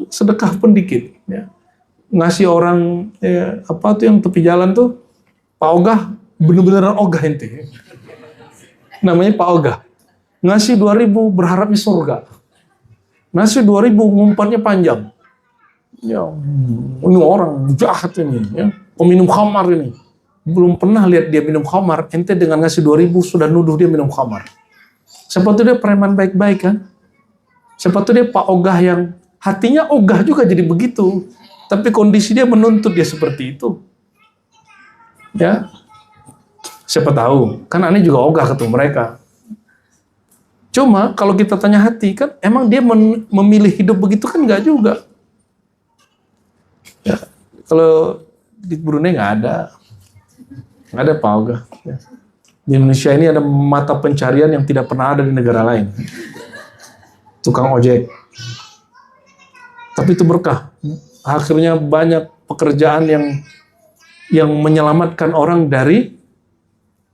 Sedekah pun dikit. Ya. Ngasih orang apa tuh yang tepi jalan tuh, Pak Ogah, bener-beneran ogah ente. Namanya Pak Ogah. Ngasih 2.000 berharapnya surga. Ngasih 2.000 ngumpannya panjang. Ya, ini orang jahat ini, ya. Peminum khamar ini. Belum pernah lihat dia minum khamar, ente dengan ngasih 2.000 sudah nuduh dia minum khamar. Siapa tuh dia preman baik-baik kan? Siapa tuh dia Pak Ogah yang hatinya ogah juga jadi begitu, tapi kondisi dia menuntut dia seperti itu. Ya, siapa tahu, kan aneh juga ogah ketemu mereka. Cuma kalau kita tanya hati, kan emang dia memilih hidup begitu kan nggak juga. Ya, kalau di Brunei nggak ada Pak Ogah. Ya. Di Indonesia ini ada mata pencarian yang tidak pernah ada di negara lain. Tukang ojek. Tapi itu berkah. Akhirnya banyak pekerjaan yang menyelamatkan orang dari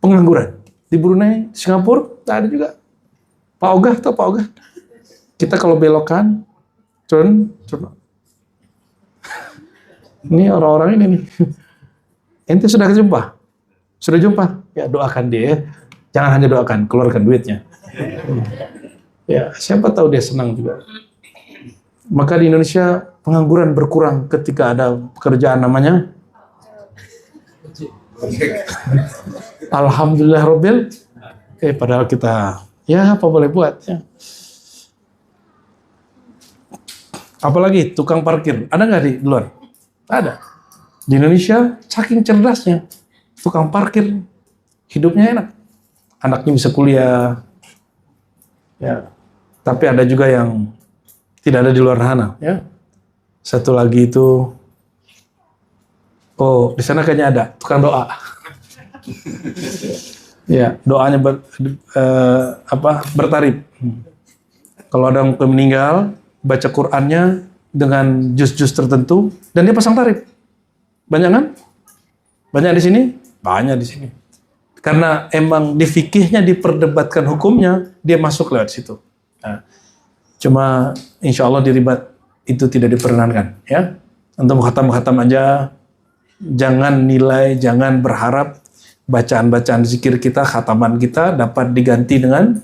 pengangguran. Di Brunei, Singapura, ada juga. Pak Ogah atau Pak Ogah? Kita kalau belokan, turun. Ini orang-orang ini nih. Ente sudah jumpa? Sudah jumpa? Ya doakan dia. Jangan hanya doakan, keluarkan duitnya. Ya, siapa tahu dia senang juga. Maka di Indonesia pengangguran berkurang ketika ada pekerjaan namanya Alhamdulillah Robbil. Padahal kita ya apa boleh buat ya. Apalagi tukang parkir, ada nggak di luar? Ada. Di Indonesia saking cerdasnya tukang parkir hidupnya enak, anaknya bisa kuliah. Ya, tapi ada juga yang tidak ada di luar sana, ya. Satu lagi itu, di sana kayaknya ada tukang doa. Ya, doanya bertarif. Kalau ada yang meninggal, baca Qur'annya dengan jus-jus tertentu dan dia pasang tarif. Banyak kan? Banyak di sini? Banyak di sini. Karena emang di fikihnya diperdebatkan hukumnya, dia masuk lewat situ. Nah, cuma insya Allah di ribat itu tidak diperkenankan. Ya, untuk khatam-khatam aja, jangan nilai, jangan berharap bacaan-bacaan zikir kita, khataman kita dapat diganti dengan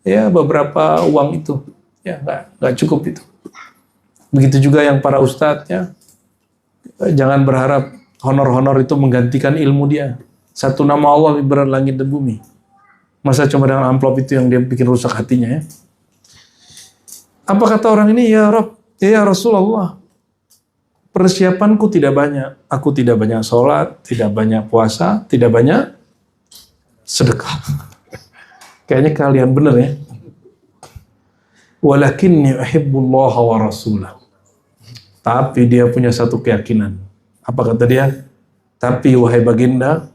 ya beberapa uang itu. Ya, nggak cukup itu. Begitu juga yang para ustadz ya, jangan berharap honor-honor itu menggantikan ilmu dia. Satu nama Allah lebih berat langit dan bumi. Masa cuma dengan amplop itu yang dia bikin rusak hatinya ya? Apa kata orang ini? Ya Rabb, ya Rasulullah, persiapanku tidak banyak. Aku tidak banyak sholat, tidak banyak puasa, tidak banyak sedekah. Kayaknya kalian benar ya. Walakinni uhibbullaha wa rasulah. Tapi dia punya satu keyakinan. Apa kata dia? Tapi wahai baginda,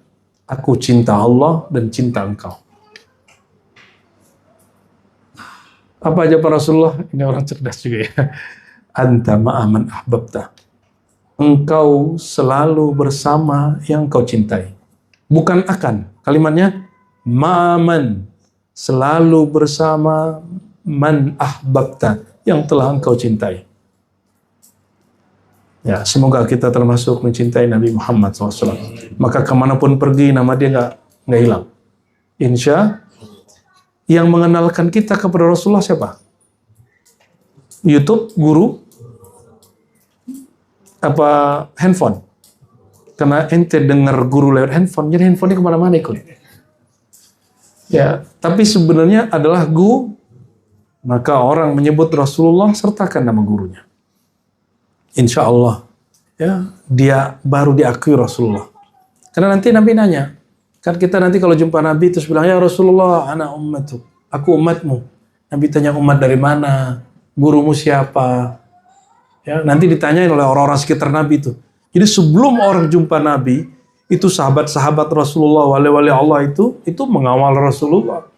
aku cinta Allah dan cinta engkau. Apa aja Pak Rasulullah? Ini orang cerdas juga ya. Anta ma'aman ahbabta. Engkau selalu bersama yang kau cintai. Bukan akan. Kalimatnya ma'aman. Selalu bersama man ahbabta. Yang telah engkau cintai. Ya, semoga kita termasuk mencintai Nabi Muhammad SAW. Maka kemanapun pergi nama dia nggak hilang. Insya yang mengenalkan kita kepada Rasulullah siapa? YouTube, guru, apa handphone? Karena ente dengar guru lewat handphone, jadi handphonenya kemana-mana ikut. Ya, tapi sebenarnya adalah guru. Maka orang menyebut Rasulullah sertakan nama gurunya. Insya Allah, ya, dia baru diakui Rasulullah. Karena nanti Nabi nanya, kan kita nanti kalau jumpa Nabi terus bilang, ya Rasulullah, ana ummatuk, aku umatmu. Nabi tanya umat dari mana, gurumu siapa? Ya, nanti ditanyain oleh orang-orang sekitar Nabi itu. Jadi sebelum orang jumpa Nabi, itu sahabat-sahabat Rasulullah, wali-wali Allah itu mengawal Rasulullah.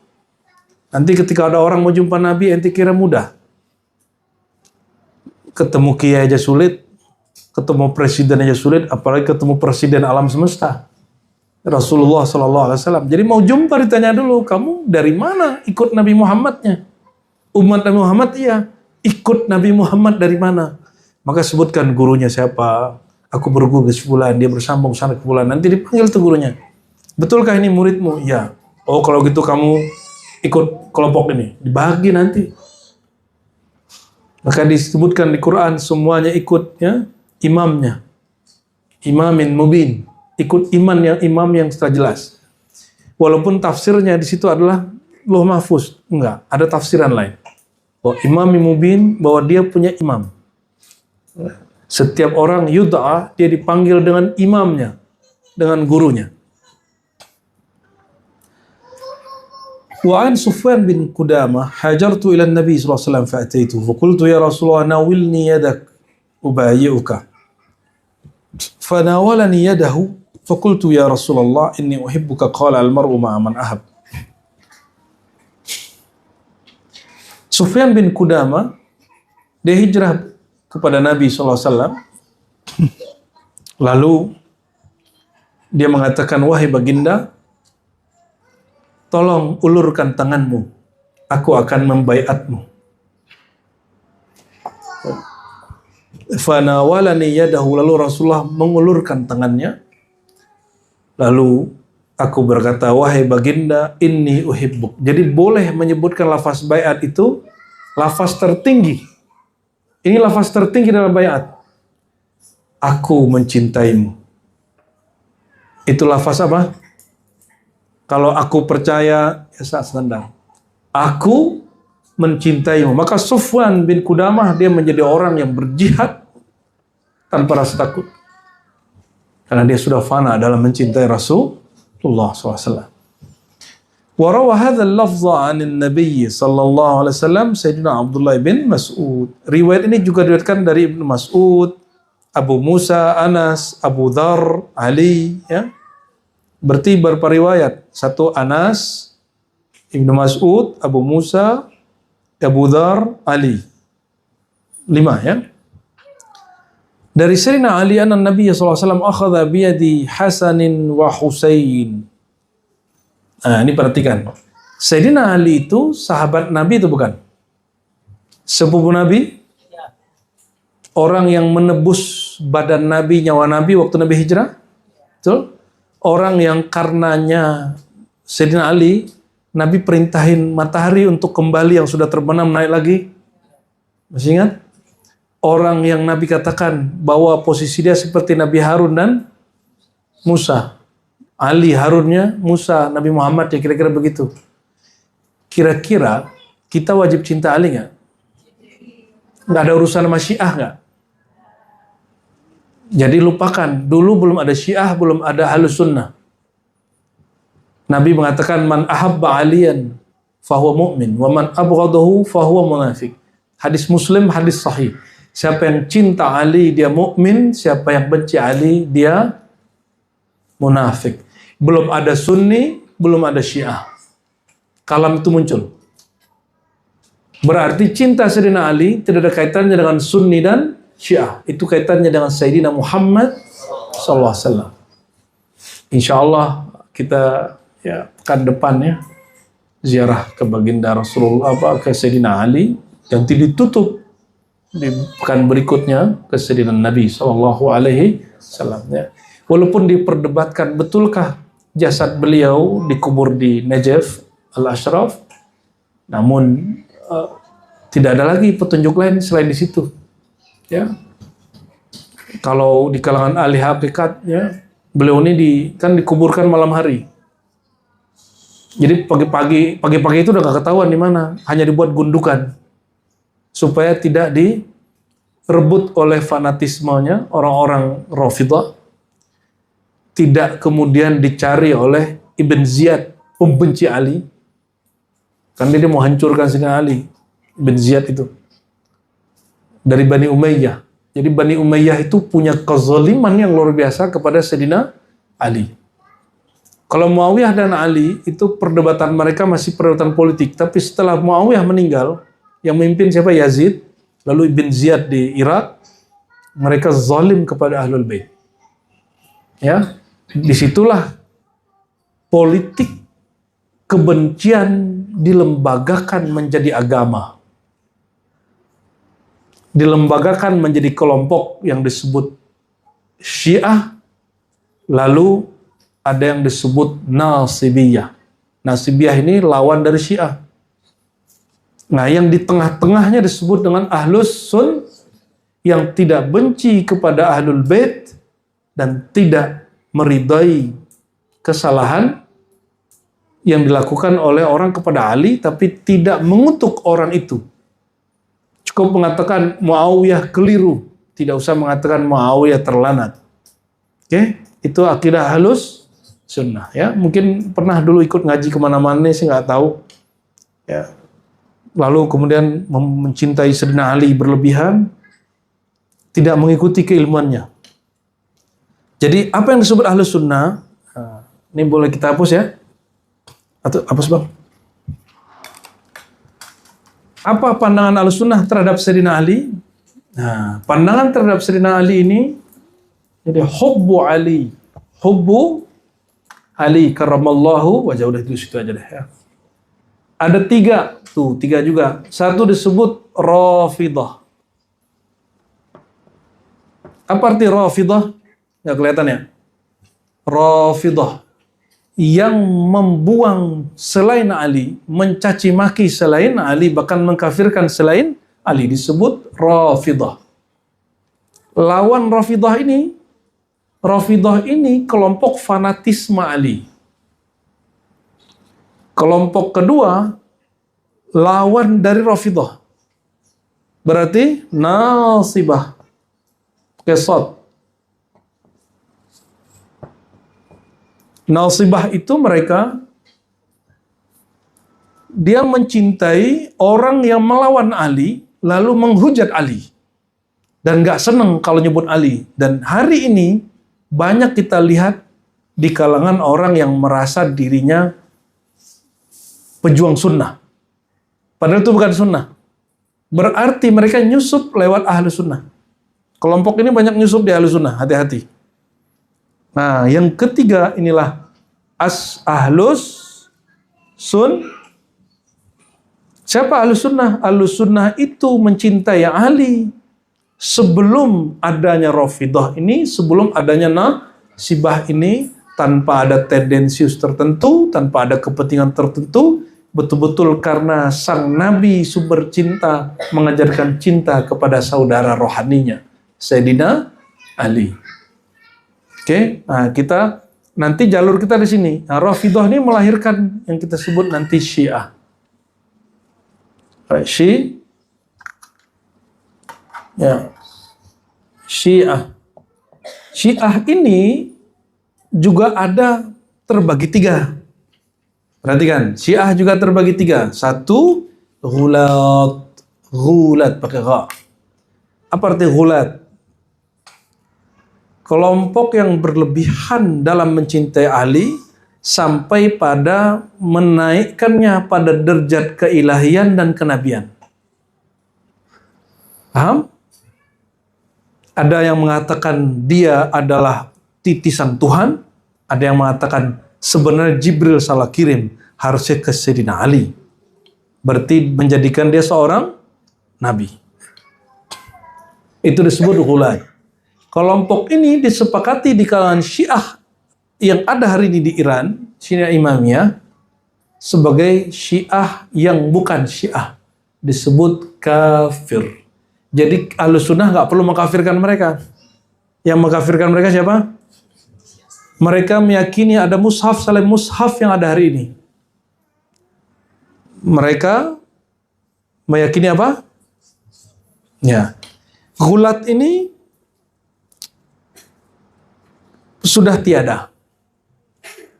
Nanti ketika ada orang mau jumpa Nabi, ente kira mudah. Ketemu kiai aja sulit, ketemu presiden aja sulit, apalagi ketemu presiden alam semesta, Rasulullah SAW. Jadi mau jumpa ditanya dulu, kamu dari mana ikut Nabi Muhammadnya? Umat Nabi Muhammad, iya. Ikut Nabi Muhammad dari mana? Maka sebutkan gurunya siapa. Aku berguru sebulan, dia bersambung sana ke bulan. Nanti dipanggil tuh gurunya. Betulkah ini muridmu? Iya. Oh kalau gitu kamu ikut kelompok ini. Dibagi nanti. Maka disebutkan di Quran semuanya ikut ya, imamnya. Imamin mubin. Ikut imam yang setelah jelas. Walaupun tafsirnya di situ adalah Lauh Mahfuz. Enggak, ada tafsiran lain. Bahwa imamin mubin, bahwa dia punya imam. Setiap orang yud'a, dia dipanggil dengan imamnya, dengan gurunya. Wa an Sufyan bin Qudamah hajartu ila Nabi sallallahu alaihi wasallam fa'ataitu fa qultu ya Rasulullah nawilni yadak ubayyi'uka fa nawalani yadahu fa qultu ya Rasulullah inni uhibbuka qala al mar'u ma'a man ahab. Sufyan bin Qudamah dia hijrah kepada Nabi sallallahu alaihi wasallam, lalu dia mengatakan, wahai baginda, tolong ulurkan tanganmu, aku akan membaiatmu. Fanawalani yadahu, lalu Rasulullah mengulurkan tangannya. Lalu aku berkata, wahai baginda, inni uhibbuk. Jadi boleh menyebutkan lafaz baiat itu lafaz tertinggi. Ini lafaz tertinggi dalam baiat. Aku mencintaimu. Itu lafaz apa? Kalau aku percaya, ya saat sendang. Aku mencintaimu. Maka Sufyan bin Qudamah dia menjadi orang yang berjihad tanpa rasa takut. Karena dia sudah fana dalam mencintai Rasulullah SAW. Warawa hadzal lafza 'anil Nabi sallallahu alaihi wasallam Sayyidina Abdullah bin Mas'ud. Riwayat ini juga diriwayatkan dari Ibnu Mas'ud, Abu Musa, Anas, Abu Dzar, Ali, ya. Berarti berapa riwayat? Satu Anas, Ibnu Mas'ud, Abu Musa, Abu Dzar, Ali. 5 ya. Dari Sayyidina Ali anna Nabi sallallahu alaihi wasallam akhadha biyadi Hasanin wa Husain. Nah, ini perhatikan. Sayyidina Ali itu sahabat Nabi itu bukan? Sepupu Nabi? Orang yang menebus badan Nabi, nyawa Nabi waktu Nabi hijrah? Betul? Orang yang karenanya Sayyidina Ali, Nabi perintahin matahari untuk kembali yang sudah terbenam naik lagi. Masih ingat? Orang yang Nabi katakan bahwa posisi dia seperti Nabi Harun dan Musa. Ali Harunnya, Musa, Nabi Muhammad, ya kira-kira begitu. Kira-kira kita wajib cinta Ali nggak? Nggak ada urusan sama Syiah nggak? Jadi lupakan, dulu belum ada Syiah, belum ada Ahlus Sunnah. Nabi mengatakan, man ahabba aliyan fahuwa mu'min, wa man abghadahu fahuwa munafik. Hadis Muslim, hadis sahih. Siapa yang cinta Ali, dia mukmin. Siapa yang benci Ali, dia munafik. Belum ada Sunni, belum ada Syiah. Kalam itu muncul. Berarti cinta Sayyidina Ali tidak ada kaitannya dengan Sunni dan Syiah. Itu kaitannya dengan Sayyidina Muhammad SAW. Insya Allah kita ya pekan depan ya ziarah ke baginda Rasulullah, ke Sayyidina Ali, yang ditutup di pekan berikutnya ke Sayyidina Nabi SAW. Ya. Walaupun diperdebatkan betulkah jasad beliau dikubur di Najaf Al-Ashraf, namun tidak ada lagi petunjuk lain selain di situ. Ya, kalau di kalangan ahli hakikat, ya, beliau ini kan dikuburkan malam hari. Jadi pagi-pagi itu udah gak ketahuan di mana, hanya dibuat gundukan supaya tidak direbut oleh fanatismenya orang-orang Rafidhah, tidak kemudian dicari oleh Ibn Ziyad, pembenci Ali. Kan dia mau hancurkan Sayyidina Ali, Ibn Ziyad itu dari Bani Umayyah. Jadi Bani Umayyah itu punya kezaliman yang luar biasa kepada Sayyidina Ali. Kalau Muawiyah dan Ali itu perdebatan mereka masih perdebatan politik, tapi setelah Muawiyah meninggal, yang memimpin siapa? Yazid, lalu Ibn Ziyad di Irak, mereka zalim kepada Ahlul Bait. Ya, disitulah politik kebencian dilembagakan menjadi agama. Dilembagakan menjadi kelompok yang disebut Syiah, lalu ada yang disebut Nasibiyah. Nasibiyah ini lawan dari Syiah. Nah, yang di tengah-tengahnya disebut dengan Ahlus Sun, yang tidak benci kepada Ahlul Bait dan tidak meridai kesalahan yang dilakukan oleh orang kepada Ali, tapi tidak mengutuk orang itu. Cukup mengatakan Muawiyah keliru, tidak usah mengatakan Muawiyah terlanat. Oke, itu akidah Ahlus Sunnah. Ya, mungkin pernah dulu ikut ngaji kemana-mana, saya nggak tahu. Ya, lalu kemudian mencintai Sayyidina Ali berlebihan, tidak mengikuti keilmuannya. Jadi apa yang disebut Ahlus Sunnah, ini boleh kita hapus ya? Atau hapus bang? Apa pandangan Ahlus Sunnah terhadap Sayyidina Ali? Nah, pandangan terhadap Sayyidina Ali ini, jadi hubbu Ali, hubbu Ali karramallahu wajah, udah itu situ aja deh ya. Ada tiga juga. Satu disebut Rafidhah. Apa arti Rafidhah? Nggak kelihatan ya? Rafidhah yang membuang selain Ali, mencaci maki selain Ali, bahkan mengkafirkan selain Ali, disebut Rafidhah. Lawan Rafidhah ini kelompok fanatisme Ali. Kelompok kedua lawan dari Rafidhah, berarti Nasibah, Kesot. Nasibah itu mereka, dia mencintai orang yang melawan Ali, lalu menghujat Ali, dan gak seneng kalau nyebut Ali. Dan hari ini banyak kita lihat di kalangan orang yang merasa dirinya pejuang sunnah, padahal itu bukan sunnah. Berarti mereka nyusup lewat ahlu sunnah. Kelompok ini banyak nyusup di Ahlussunnah, hati-hati. Nah, yang ketiga inilah Ahlus Sun. Siapa Ahlussunnah? Ahlussunnah itu mencintai Ali sebelum adanya Rafidhah ini, sebelum adanya Nasibah ini, tanpa ada tendensius tertentu, tanpa ada kepentingan tertentu, betul-betul karena sang Nabi sumber cinta mengajarkan cinta kepada saudara rohaninya, Sayyidina Ali. Oke, nah kita nanti jalur kita di sini. Nah, Rafidhah ini melahirkan yang kita sebut nanti Syiah. Syiah ini juga ada terbagi tiga. Perhatikan, Syiah juga terbagi tiga. Satu, ghulat pakai gha. Apa arti ghulat? Kelompok yang berlebihan dalam mencintai Ali sampai pada menaikkannya pada derajat keilahian dan kenabian. Paham? Ada yang mengatakan dia adalah titisan Tuhan, ada yang mengatakan sebenarnya Jibril salah kirim, harusnya ke Sayyidina Ali. Berarti menjadikan dia seorang nabi. Itu disebut ghulat. Kelompok ini disepakati di kalangan Syiah yang ada hari ini di Iran, Syiah Imamiyah, sebagai Syiah yang bukan Syiah, disebut kafir. Jadi Ahlussunnah nggak perlu mengkafirkan mereka. Yang mengkafirkan mereka siapa? Mereka meyakini ada mushaf selain mushaf yang ada hari ini. Mereka meyakini apa? Ya, ghulat ini sudah tiada.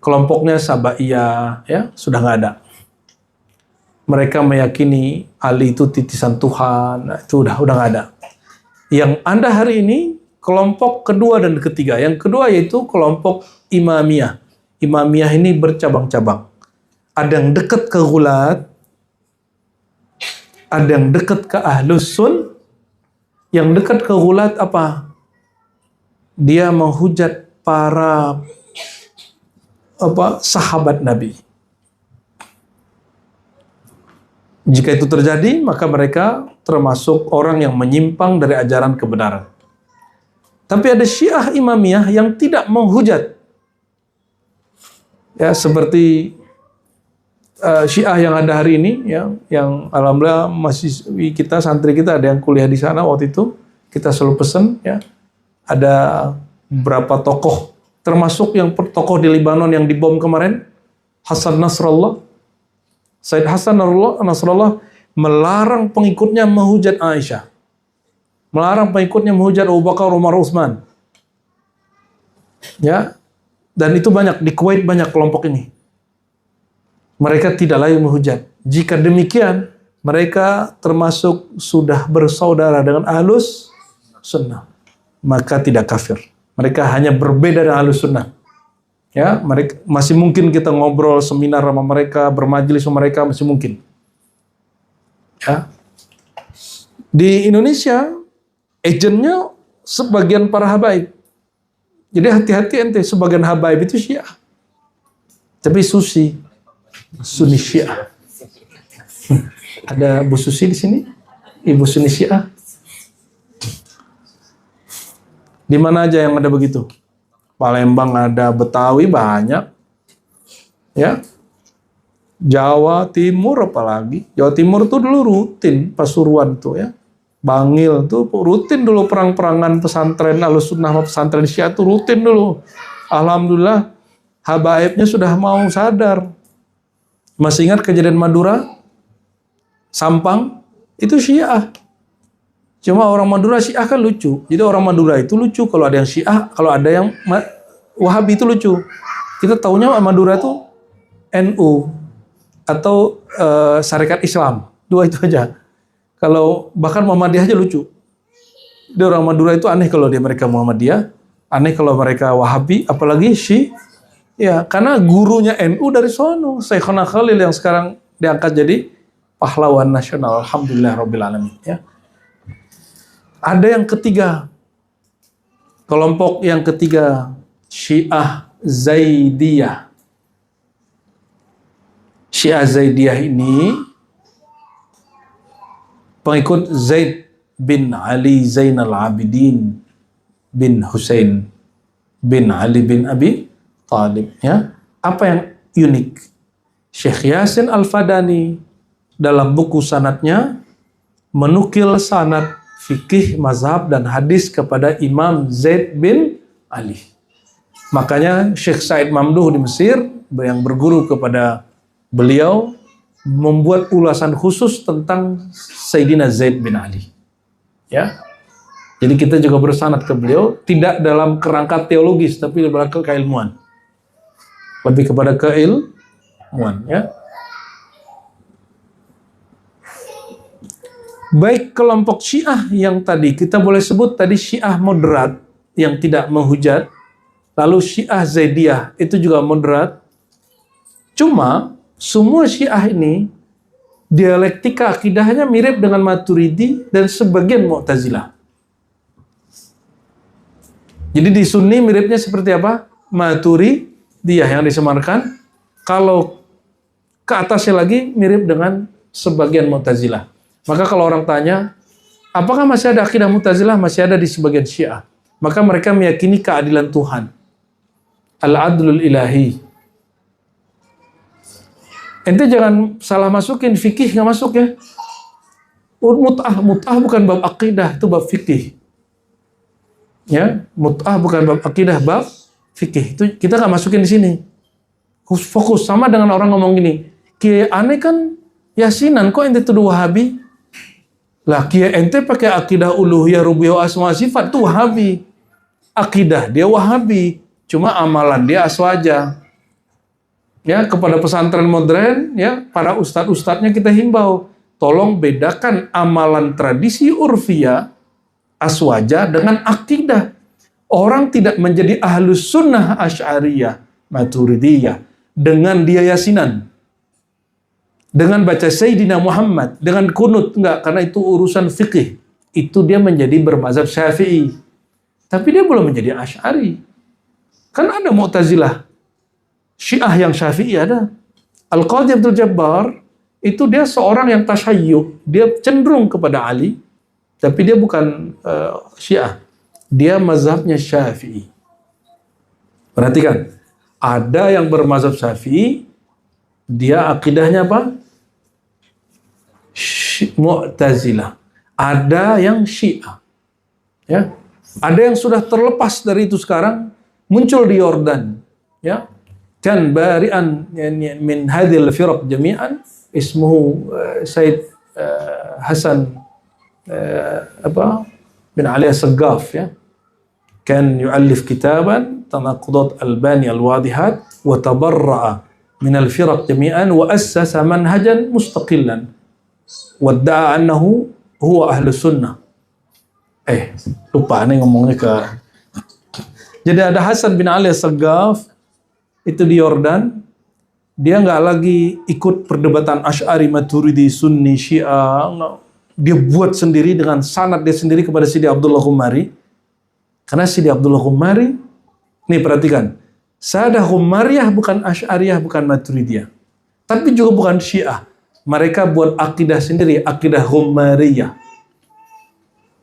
Kelompoknya Sabaiyah ya sudah nggak ada. Mereka meyakini Ali itu titisan Tuhan, nah, itu udah nggak ada. Yang ada hari ini kelompok kedua dan ketiga. Yang kedua yaitu kelompok Imamiyah. Imamiyah ini bercabang-cabang. Ada yang dekat ke ghulat, ada yang dekat ke Ahlus Sun. Yang dekat ke ghulat apa? Dia menghujat para sahabat Nabi. Jika itu terjadi, maka mereka termasuk orang yang menyimpang dari ajaran kebenaran. Tapi ada Syiah Imamiyah yang tidak menghujat. Ya, seperti Syiah yang ada hari ini, ya, yang alhamdulillah mahasiswi kita, santri kita ada yang kuliah di sana waktu itu, kita selalu pesan, ya, ada beberapa tokoh, termasuk yang tokoh di Libanon yang dibom kemarin, Hasan Nasrallah. Said Hasan Nasrallah melarang pengikutnya menghujat Aisyah. Melarang pengikutnya menghujat Abu Bakar, Umar, Utsman. Ya. Dan itu banyak, di Kuwait banyak kelompok ini. Mereka tidak layak menghujat. Jika demikian, mereka termasuk sudah bersaudara dengan Ahlus Sunnah. Maka tidak kafir. Mereka hanya berbeda dengan Ahlus Sunnah. Ya, mereka masih mungkin kita ngobrol, seminar sama mereka, bermajelis sama mereka masih mungkin. Ya. Di Indonesia, agennya sebagian para habaib. Jadi hati-hati ente, sebagian habaib itu Syiah. Tapi Sunni Syiah. Ada Bu Susi di sini? Ibu Sunni Syiah. Di mana aja yang ada begitu? Palembang ada, Betawi banyak. Ya. Jawa Timur apalagi. Jawa Timur tuh dulu rutin Pasuruan tuh ya. Bangil tuh rutin dulu perang-perangan pesantren Ahlussunnah sama pesantren Syiah tuh rutin dulu. Alhamdulillah habaibnya sudah mau sadar. Masih ingat kejadian Madura? Sampang itu Syiah. Cuma orang Madura Syiah kan lucu. Jadi orang Madura itu lucu kalau ada yang Syiah, kalau ada yang Wahabi itu lucu. Kita taunya Madura itu NU atau Syarikat Islam. Dua itu aja. Kalau bahkan Muhammadiyah aja lucu. Dia orang Madura itu aneh kalau dia mereka Muhammadiyah, aneh kalau mereka Wahabi, apalagi Syiah. Ya, karena gurunya NU dari sono, Syekhona Khalil yang sekarang diangkat jadi pahlawan nasional. Alhamdulillah rabbil alamin, ya. Ada yang ketiga, Kelompok yang ketiga, Syiah Zaidiyah. Syiah Zaidiyah ini pengikut Zaid bin Ali Zainal Abidin bin Husain bin Ali bin Abi Thalib. Ya. Apa yang unik? Syekh Yasin Al-Fadani dalam buku sanadnya menukil sanad fikih, mazhab, dan hadis kepada Imam Zaid bin Ali. Makanya Syekh Said Mamduh di Mesir yang berguru kepada beliau membuat ulasan khusus tentang Sayyidina Zaid bin Ali. Ya. Jadi kita juga bersanad ke beliau, tidak dalam kerangka teologis, tapi dalam kerangka keilmuan. Lebih kepada keilmuan, ya. Baik kelompok Syiah yang tadi kita boleh sebut tadi Syiah moderat yang tidak menghujat, lalu Syiah Zaidiyah itu juga moderat. Cuma semua Syiah ini dialektika akidahnya mirip dengan Maturidi dan sebagian Mu'tazilah. Jadi di Sunni miripnya seperti apa? Maturidiyah yang disemarkan. Kalau ke atasnya lagi mirip dengan sebagian Mu'tazilah. Maka kalau orang tanya, apakah masih ada akidah Mu'tazilah? Masih ada di sebagian Syiah. Maka mereka meyakini keadilan Tuhan. Al-adlul ilahi. Ente jangan salah masukin fikih, nggak masuk ya. Mut'ah bukan bab akidah, itu bab fikih. Ya, mut'ah bukan bab akidah, bab fikih. Itu kita nggak masukin di sini. Fokus sama dengan orang ngomong gini, Kiai aneh kan yasinan, kok ente tuduh Wahabi? Lah Kiai ente pakai akidah uluhiyah rububiyah asma sifat tuh Wahabi. Akidah dia Wahabi, cuma amalan dia aswaja. Ya, kepada pesantren modern, ya, para ustadz-ustadznya kita himbau, tolong bedakan amalan tradisi urfiyah aswaja dengan akidah. Orang tidak menjadi ahlus sunnah asy'ariyah, maturidiyah dengan dia yasinan, dengan baca Sayyidina Muhammad, dengan kunut, enggak, karena itu urusan fikih. Itu dia menjadi bermazhab Syafi'i. Tapi dia belum menjadi Asy'ari. Kan ada Mu'tazilah, Syiah yang Syafi'i ada. Al-Qadhi Abdul Jabbar itu dia seorang yang tasyayyuh, dia cenderung kepada Ali, tapi dia bukan Syiah. Dia mazhabnya Syafi'i. Perhatikan, ada yang bermazhab Syafi'i, dia akidahnya apa? Mu'tazilah. Ada yang Syiah. Ya. Ada yang sudah terlepas dari itu sekarang, muncul di Yordan. Ya. Kan bari'an min hadhil firaq jami'an ismuhu Said Hasan bin Ali As-Saggaf, ya. Kan yu'allif kitaban tanaqudat albani al-wadihat wa tabarra'a min al-firaq jami'an wa assasa manhajan mustaqillan wa da'a annahu huwa ahlus sunnah. Lupa nih ngomongnya ke. Jadi ada Hasan bin Ali As-Saggaf itu di Yordan, dia nggak lagi ikut perdebatan Asy'ari, Maturidi, Sunni, Syiah. Dia buat sendiri dengan sanad dia sendiri kepada Sidi Abdullah Khumari. Karena Sidi Abdullah Khumari, nih perhatikan, Sadah Khumariyah bukan Asy'ariyah, bukan Maturidiyah, tapi juga bukan Syiah. Mereka buat akidah sendiri, akidah Khumariyah.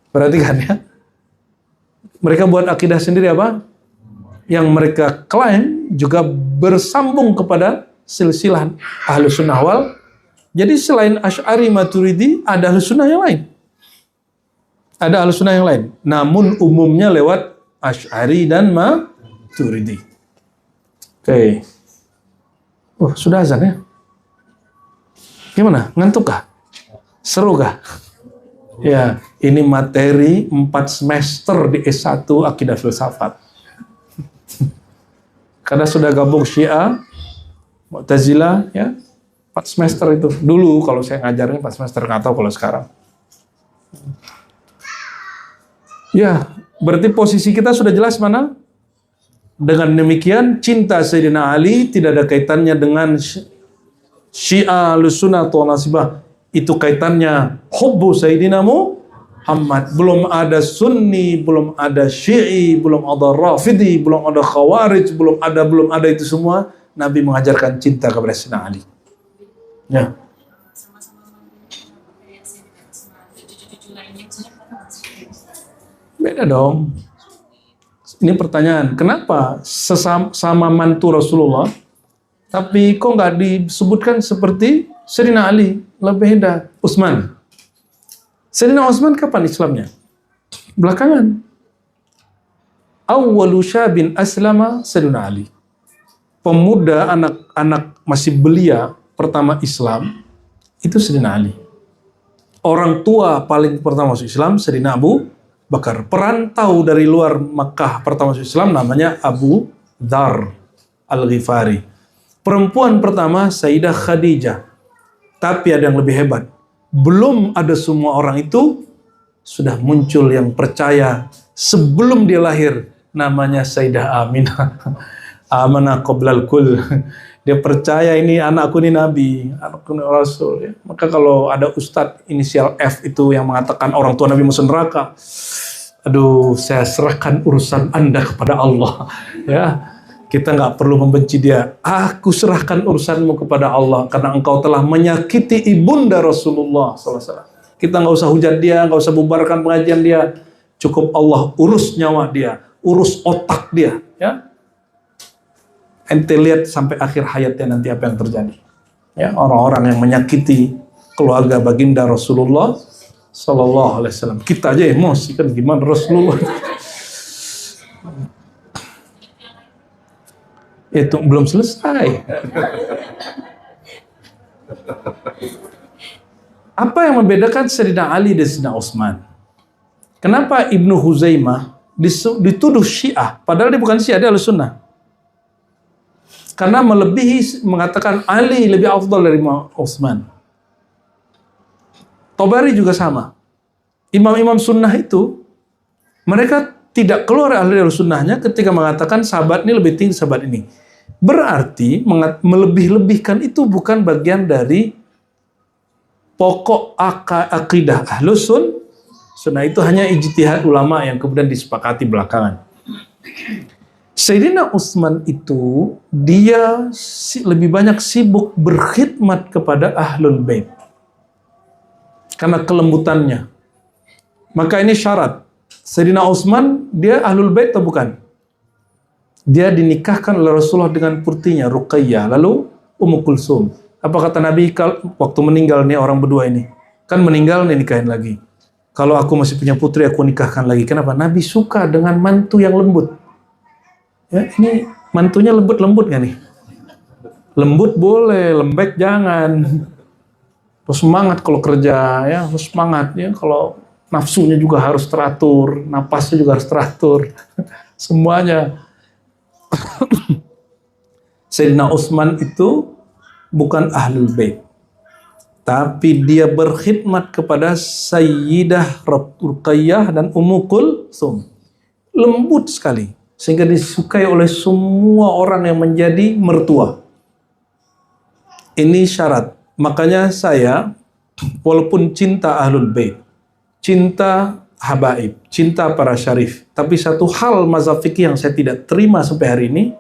Perhatikan ya. Mereka buat akidah sendiri apa? Yang mereka klaim juga bersambung kepada silsilah Ahlus Sunnah wal. Jadi selain Asy'ari, Maturidi, ada Ahlus Sunnah yang lain. Ada Ahlus Sunnah yang lain. Namun umumnya lewat Asy'ari dan Maturidi. Oke. Sudah azan ya? Gimana? Ngantuk kah? Seru kah? Ya, ini materi 4 semester di S1 Akidah Filsafat. Karena sudah gabung Syiah, Mu'tazilah, ya, 4 semester itu. Dulu kalau saya ngajarnya 4 semester, nggak tahu kalau sekarang. Ya, berarti posisi kita sudah jelas mana? Dengan demikian, cinta Sayyidina Ali tidak ada kaitannya dengan Syiah, Ahlussunnah, atau Nasibah. Itu kaitannya hubbu Sayyidina Muhammad. Belum ada Sunni, belum ada Syi'i, belum ada Rafidi, belum ada Khawarij, belum ada itu semua. Nabi mengajarkan cinta kepada Sayyidina Ali. Ya. Beda dong. Ini pertanyaan, kenapa sama mantu Rasulullah, tapi kok nggak disebutkan seperti Sayyidina Ali? Lebih beda. Utsman. Sayyidina Utsman kapan Islamnya? Belakangan. Awwalu syabin aslama Sayyidina Ali. Pemuda, anak-anak masih belia pertama Islam itu Sayyidina Ali. Orang tua paling pertama masuk Islam Sayyidina Abu Bakar. Perantau dari luar Makkah pertama masuk Islam namanya Abu Dzar Al-Ghifari. Perempuan pertama Sayyidah Khadijah. Tapi ada yang lebih hebat. Belum ada semua orang itu sudah muncul yang percaya sebelum dia lahir, namanya Sayyidah Aminah. Amanah qoblal kul. Dia percaya ini anakku ini nabi, anakku ini rasul. Ya. Maka kalau ada ustadz inisial F itu yang mengatakan orang tua Nabi masuk neraka, aduh, saya serahkan urusan Anda kepada Allah. Ya, kita nggak perlu membenci dia. Aku serahkan urusanmu kepada Allah karena engkau telah menyakiti ibunda Rasulullah SAW. Kita nggak usah hujat dia, nggak usah bubarkan pengajian dia. Cukup Allah urus nyawa dia, urus otak dia. Ya, ente lihat sampai akhir hayatnya nanti apa yang terjadi. Ya, orang-orang yang menyakiti keluarga baginda Rasulullah Sallallahu Alaihi Wasallam. Kita aja emosi kan gimana Rasulullah. Itu belum selesai. Apa yang membedakan Sayyidina Ali dan Sayyidina Utsman? Kenapa Ibnu Huzaimah dituduh Syiah, padahal dia bukan Syiah, dia Ahlussunnah? Karena mengatakan Ali lebih afdal dari Utsman. Tabari juga sama. Imam-imam sunnah itu, mereka tidak keluar dari sunnahnya ketika mengatakan sahabat ini lebih tinggi sahabat ini. Berarti melebih-lebihkan itu bukan bagian dari pokok akidah Ahlus Sunnah. Itu hanya ijtihad ulama yang kemudian disepakati belakangan. Sayyidina Utsman itu dia lebih banyak sibuk berkhidmat kepada Ahlul Bait. Karena kelembutannya. Maka ini syarat. Sayyidina Utsman, dia Ahlul Bait atau bukan? Dia dinikahkan oleh Rasulullah dengan putrinya, Ruqayyah. Lalu Ummu Kulsum. Apa kata Nabi waktu meninggal nih orang berdua ini? Kan meninggal nih nikahin lagi. Kalau aku masih punya putri, aku nikahkan lagi. Kenapa? Nabi suka dengan mantu yang lembut. Ya, ini mantunya lembut-lembut nggak nih? Lembut boleh, lembek jangan. Terus semangat kalau kerja, ya harus semangat ya. Kalau nafsunya juga harus teratur, napasnya juga harus teratur, semuanya. Sayyidina Utsman itu bukan Ahlul Bait, tapi dia berkhidmat kepada Sayyidah Ruqayyah dan Ummu Kulsum. Lembut sekali, sehingga disukai oleh semua orang yang menjadi mertua. Ini syarat. Makanya saya, walaupun cinta Ahlul Bait, cinta habaib, cinta para syarif, tapi satu hal mazhab fikih yang saya tidak terima sampai hari ini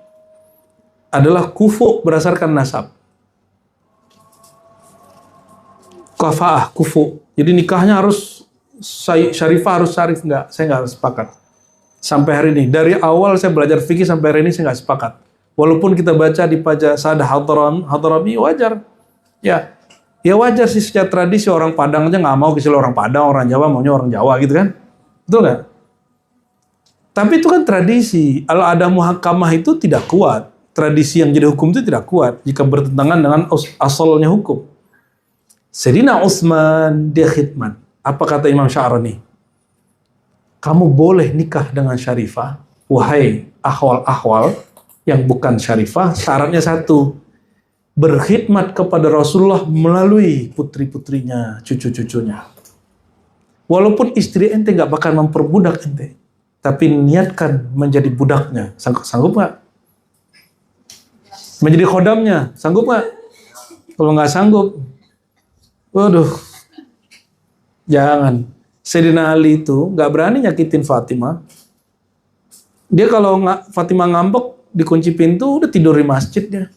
adalah kufu berdasarkan nasab. Kafaah, kufu. Jadi nikahnya harus syarifah, harus syarif. Enggak, saya nggak sepakat. Sampai hari ini, dari awal saya belajar fikih sampai hari ini saya nggak sepakat. Walaupun kita baca di pajak Sadah Hadrami, wajar. Ya wajar sih secara tradisi orang Padang aja nggak mau kecuali orang Padang, orang Jawa maunya orang Jawa gitu kan. Betul nggak? Tapi itu kan tradisi. Kalau ada muhakamah itu tidak kuat. Tradisi yang jadi hukum itu tidak kuat jika bertentangan dengan asalnya hukum. Sayyidina Utsman dia khidmat. Apa kata Imam Sya'rani? Kamu boleh nikah dengan syarifah, wahai ahwal-ahwal yang bukan syarifah, syaratnya satu, berkhidmat kepada Rasulullah melalui putri-putrinya, cucu-cucunya. Walaupun istri ente nggak bakal memperbudak ente, tapi niatkan menjadi budaknya. Sanggup nggak? Menjadi khodamnya, sanggup nggak? Kalau nggak sanggup, waduh, jangan. Sayyidina Ali itu nggak berani nyakitin Fatimah. Dia kalau Fatimah ngambek, dikunci pintu, udah tidur di masjidnya.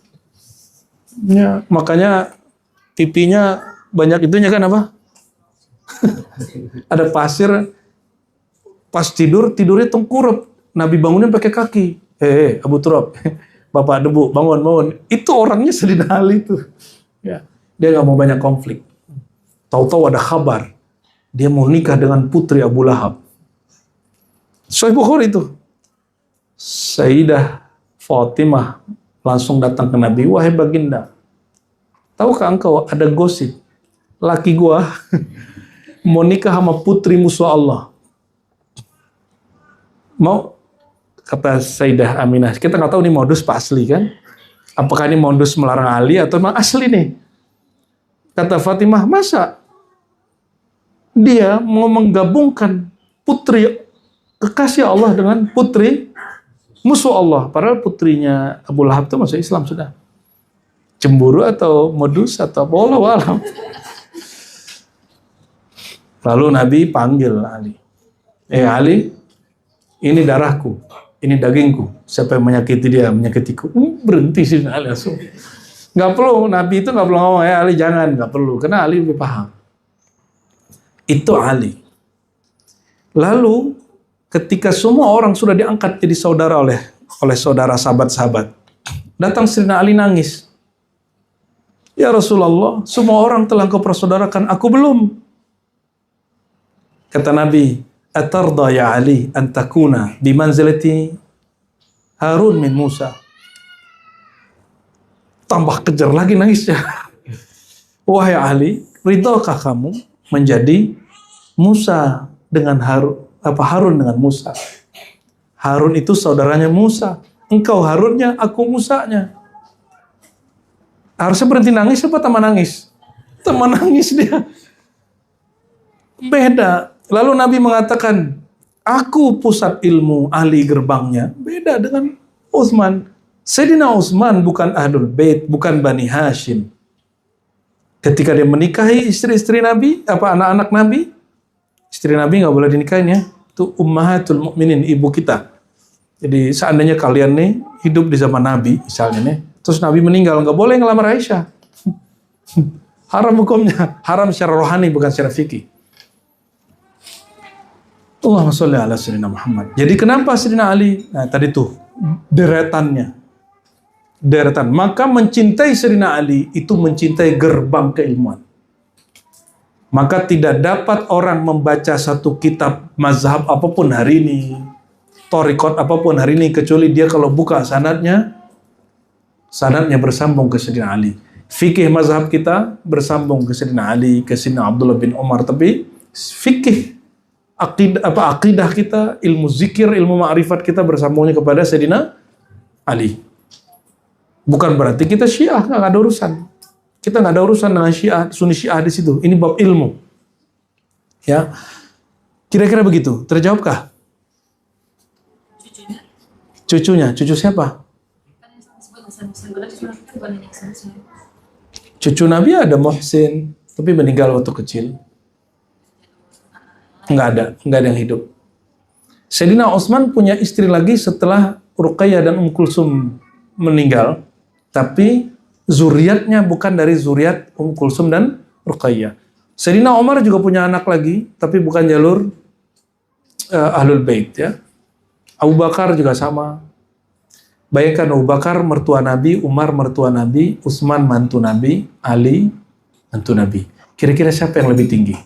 Ya, makanya pipinya banyak itunya kan apa? Ada pasir. Pas tidurnya tengkurap. Nabi bangunin pakai kaki. Abu Turab, Bapak debu, bangun. Itu orangnya Sayyidina Ali itu. Ya, dia nggak mau banyak konflik. Tahu-tahu ada kabar. Dia mau nikah dengan putri Abu Lahab. Sahih Bukhari itu. Sayyidah Fatimah langsung datang ke Nabi. Wahai baginda, tahukah engkau ada gosip? Laki gua mau nikah sama putri musuh Allah. Mau, kata Sayyidah Aminah. Kita nggak tahu ini modus asli kan? Apakah ini modus melarang Ali atau memang asli nih? Kata Fatimah, masa dia mau menggabungkan putri kekasih Allah dengan putri musuh Allah. Padahal putrinya Abu Lahab itu masuk Islam sudah. Cemburu atau modus atau wallahu alam. Lalu Nabi panggil Ali. Ali, ini darahku, ini dagingku. Siapa yang menyakiti dia, menyakitiku. Berhenti sih Ali langsung. Nggak perlu, Nabi itu nggak perlu ngomong, Ali jangan, nggak perlu. Karena Ali lebih paham. Itu Ali. Lalu ketika semua orang sudah diangkat jadi saudara oleh saudara sahabat-sahabat, datang Sayyidina Ali nangis. Ya Rasulullah, semua orang telah engkau persaudarakan, aku belum. Kata Nabi, atarda ya Ali an takuna bimanzilati Harun min Musa. Tambah kejar lagi nangisnya. Wahai Ali, ridhokah kamu menjadi Musa dengan Harun dengan Musa? Harun itu saudaranya Musa. Engkau Harunnya, aku Musanya. Harusnya berhenti nangis apa taman nangis? Taman nangis dia. Beda. Lalu Nabi mengatakan, aku pusat ilmu, Ali gerbangnya. Beda dengan Utsman. Sayyidina Utsman bukan Ahlul Bait, bukan Bani Hashim. Ketika dia menikahi istri-istri Nabi, anak-anak Nabi, istri Nabi nggak boleh dinikahin ya. Itu ummahatul mukminin, ibu kita. Jadi seandainya kalian nih hidup di zaman Nabi, misalnya nih, terus Nabi meninggal, nggak boleh ngelamar Aisyah. Haram hukumnya, haram secara rohani bukan secara fikih. Allahumma sholli ala sayyidina Muhammad. Jadi kenapa Sayyidina Ali? Nah tadi tuh deretan. Maka mencintai Sayyidina Ali itu mencintai gerbang keilmuan. Maka tidak dapat orang membaca satu kitab mazhab apapun hari ini, thariqat apapun hari ini, kecuali dia kalau buka sanadnya bersambung ke Sayyidina Ali. Fikih mazhab kita bersambung ke Sayyidina Ali, ke Sayyidina Abdullah bin Umar, tapi fikih akidah kita, ilmu zikir, ilmu ma'rifat kita bersambungnya kepada Sayyidina Ali. Bukan berarti kita Syiah, nggak ada urusan. Kita nggak ada urusan dengan Syiah, Sunni Syiah di situ. Ini bab ilmu. Ya, kira-kira begitu. Terjawabkah? Cucunya, cucu siapa? Cucu Nabi ada Muhsin, tapi meninggal waktu kecil. Nggak ada yang hidup. Sayyidina Utsman punya istri lagi setelah Ruqayyah dan Kulsum meninggal, tapi zuriatnya bukan dari zuriat Kulsum dan Ruqayyah. Sayyidina Umar juga punya anak lagi, tapi bukan jalur Ahlul Bait ya. Abu Bakar juga sama. Bayangkan Abu Bakar mertua Nabi, Umar mertua Nabi, Utsman mantu Nabi, Ali mantu Nabi. Kira-kira siapa yang lebih tinggi?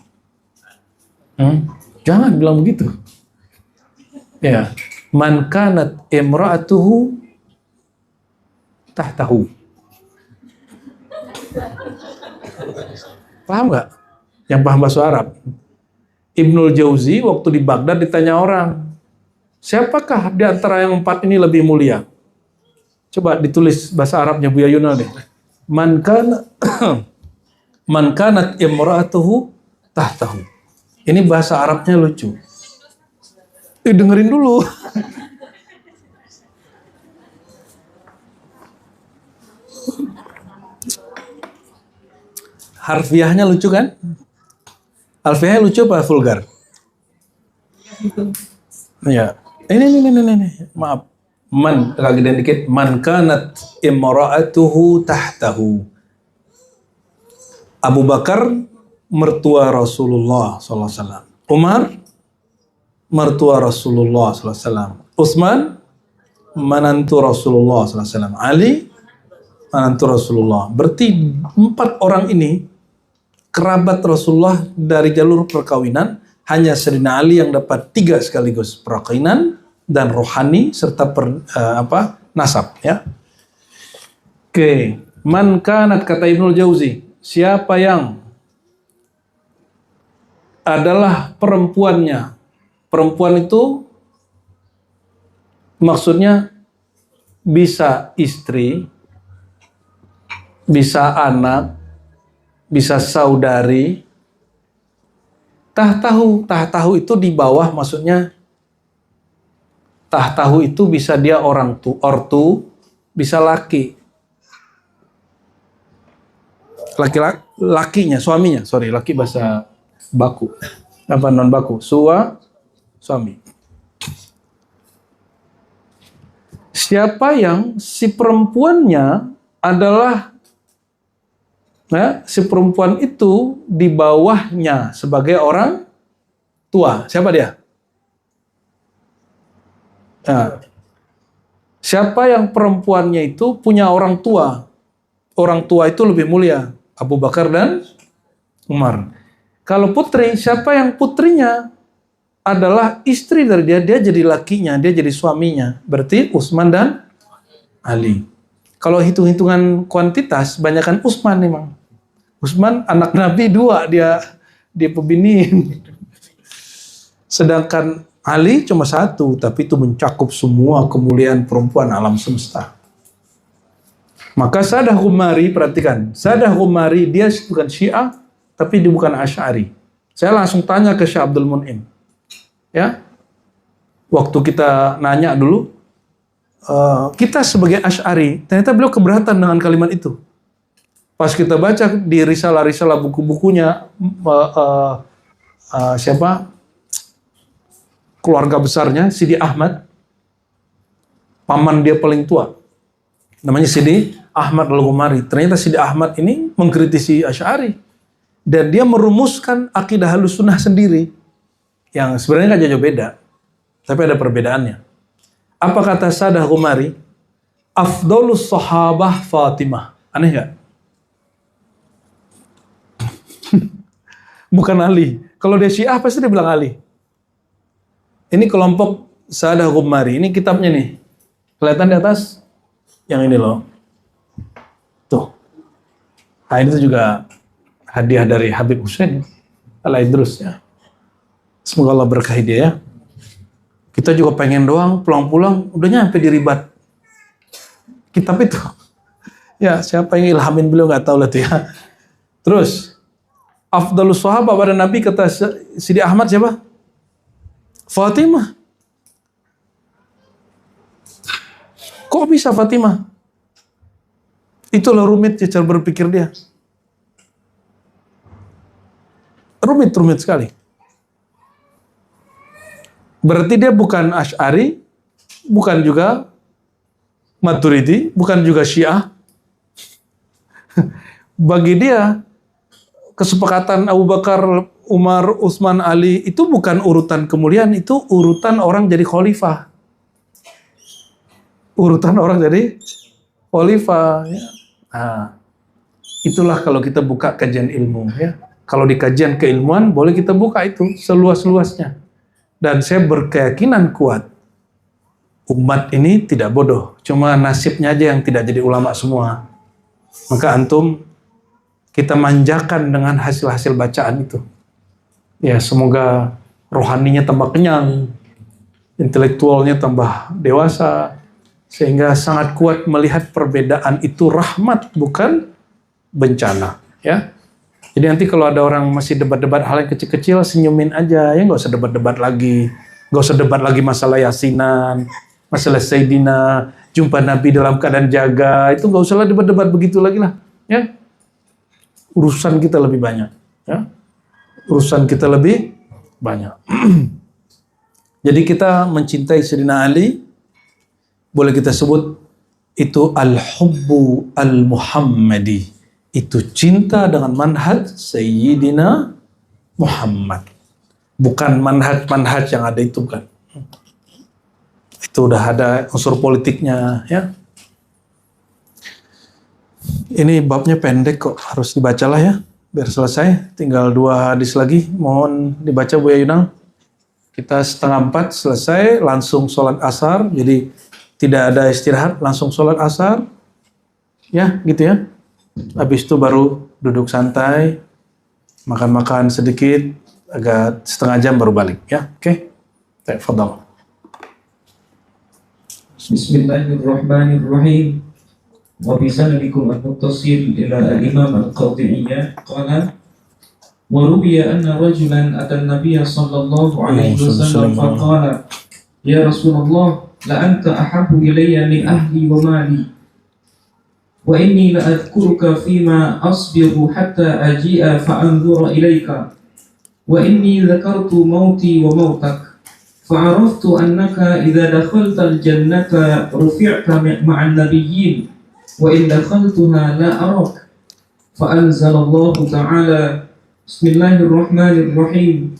Jangan bilang begitu. Ya, man kanat imra'atuhu tahtahu. Paham nggak? Yang paham bahasa Arab. Ibnul Jauzi waktu di Baghdad ditanya orang, siapakah di antara yang 4 ini lebih mulia? Coba ditulis bahasa Arabnya Buya Yunal deh. Man kanat imra'atuhu tahtahu. Ini bahasa Arabnya lucu. Dengerin dulu. Harfiahnya lucu kan? Harfiahnya lucu apa vulgar? Ya. Ini. Maaf. Man, lagi dan dikit. Man kanat imra'atuhu tahtahu. Abu Bakar, mertua Rasulullah SAW. Umar, mertua Rasulullah SAW. Utsman, menantu Rasulullah SAW. Ali, menantu Rasulullah. Berarti 4 orang ini kerabat Rasulullah dari jalur perkawinan. Hanya Sayyidina Ali yang dapat 3 sekaligus, perkawinan dan rohani serta nasab, ya. Oke, man kanat, kata Ibnul Jauzi, siapa yang adalah perempuannya. Perempuan itu maksudnya bisa istri, bisa anak, bisa saudari. Tahtahu itu di bawah, maksudnya tahtahu itu bisa dia ortu, bisa laki. Lakinya, suaminya, laki bahasa baku. Apa non baku? Suami. Siapa yang si perempuannya adalah si perempuan itu di bawahnya sebagai orang tua. Siapa dia? Nah, siapa yang perempuannya itu punya orang tua? Orang tua itu lebih mulia. Abu Bakar dan Umar. Kalau putri, siapa yang putrinya adalah istri dari dia jadi lakinya, dia jadi suaminya. Berarti Utsman dan Ali. Kalau hitung-hitungan kuantitas, banyakkan Utsman memang. Utsman anak Nabi 2, dia pebiniin. Sedangkan Ali cuma 1, tapi itu mencakup semua kemuliaan perempuan alam semesta. Maka Sadah Ghumari, perhatikan, Sadah Ghumari dia bukan Syiah, tapi dia bukan Asy'ari. Saya langsung tanya ke Syekh Abdul Mun'im. Ya, waktu kita nanya dulu, kita sebagai Asy'ari, ternyata beliau keberatan dengan kalimat itu. Pas kita baca di risalah-risalah buku-bukunya, keluarga besarnya, Sidi Ahmad, paman dia paling tua, namanya Sidi Ahmad Al-Ghumari. Ternyata Sidi Ahmad ini mengkritisi Asy'ari. Dan dia merumuskan akidah Ahlussunnah sendiri. Yang sebenarnya nggak jauh beda. Tapi ada perbedaannya. Apa kata Sadah Ghumari? Afdolus sahabah Fatimah. Aneh nggak? Bukan Ali. Kalau dia Syiah pasti dia bilang Ali. Ini kelompok Sadah Ghumari. Ini kitabnya nih. Kelihatan di atas? Yang ini loh. Tuh. Nah ini tuh juga hadiah dari Habib Hussein Al-Idrus, ya. Semoga Allah berkahi dia, ya. Kita juga pengen doang, pulang-pulang udah nyampe di Ribat. Kitab itu. Ya, siapa yang ilhamin beliau nggak tahu lah tuh, ya. Terus, afdalus sahabah pada Nabi kata Sidi Ahmad siapa? Fatimah. Kok bisa Fatimah? Itulah rumit cara berpikir dia. Rumit sekali. Berarti dia bukan Asy'ari, bukan juga Maturidi, bukan juga Syiah. Bagi dia, kesepakatan Abu Bakar, Umar, Utsman, Ali itu bukan urutan kemuliaan, itu urutan orang jadi khalifah. Urutan orang jadi khalifah. Ya. Nah, itulah kalau kita buka kajian ilmu, ya. Kalau di kajian keilmuan boleh kita buka itu seluas-luasnya. Dan saya berkeyakinan kuat umat ini tidak bodoh, cuma nasibnya aja yang tidak jadi ulama semua. Maka antum kita manjakan dengan hasil-hasil bacaan itu. Ya, semoga rohaninya tambah kenyang, intelektualnya tambah dewasa, sehingga sangat kuat melihat perbedaan itu rahmat bukan bencana, ya. Jadi nanti kalau ada orang masih debat-debat hal yang kecil-kecil, senyumin aja, ya, nggak usah debat-debat lagi, nggak usah debat lagi masalah Yasinan, masalah Sayyidina, jumpa Nabi dalam keadaan jaga, itu nggak usah lah debat-debat begitu lagi lah, ya. Urusan kita lebih banyak, ya. Urusan kita lebih banyak. Jadi kita mencintai Sayyidina Ali, boleh kita sebut itu al-hubbu al-muhammadi. Itu cinta dengan manhaj Sayyidina Muhammad. Bukan manhaj-manhaj yang ada itu, bukan. Itu udah ada unsur politiknya, ya. Ini babnya pendek kok, harus dibacalah ya, biar selesai. Tinggal 2 hadis lagi, mohon dibaca Bu Yunang. Kita 3:30 selesai, langsung sholat asar, jadi tidak ada istirahat, langsung sholat asar. Ya, gitu ya. Habis itu baru duduk santai, makan-makan sedikit, agak setengah jam baru balik. Ya, oke. Tafadhal. Bismillahirrahmanirrahim. Wa bisanadikum al-muttasil ila al-imam al-qadhi'iyah qala wa rubiya anna rajulan atan nabiyya sallallahu alaihi wasallam faqala ya Rasulullah la anta ahabbu ilayya min ahli wa mali wa inni la adhkuruka fima asbiru hatta aji'a fa anzura ilayka wa inni dhakartu mauti wa mautak fa'araftu annaka idza dakhalta al-jannata rufi'ta ma'an nabiyyin wa in dakhaltuha la arak fa anzalallahu ta'ala bismillahirrahmanirrahim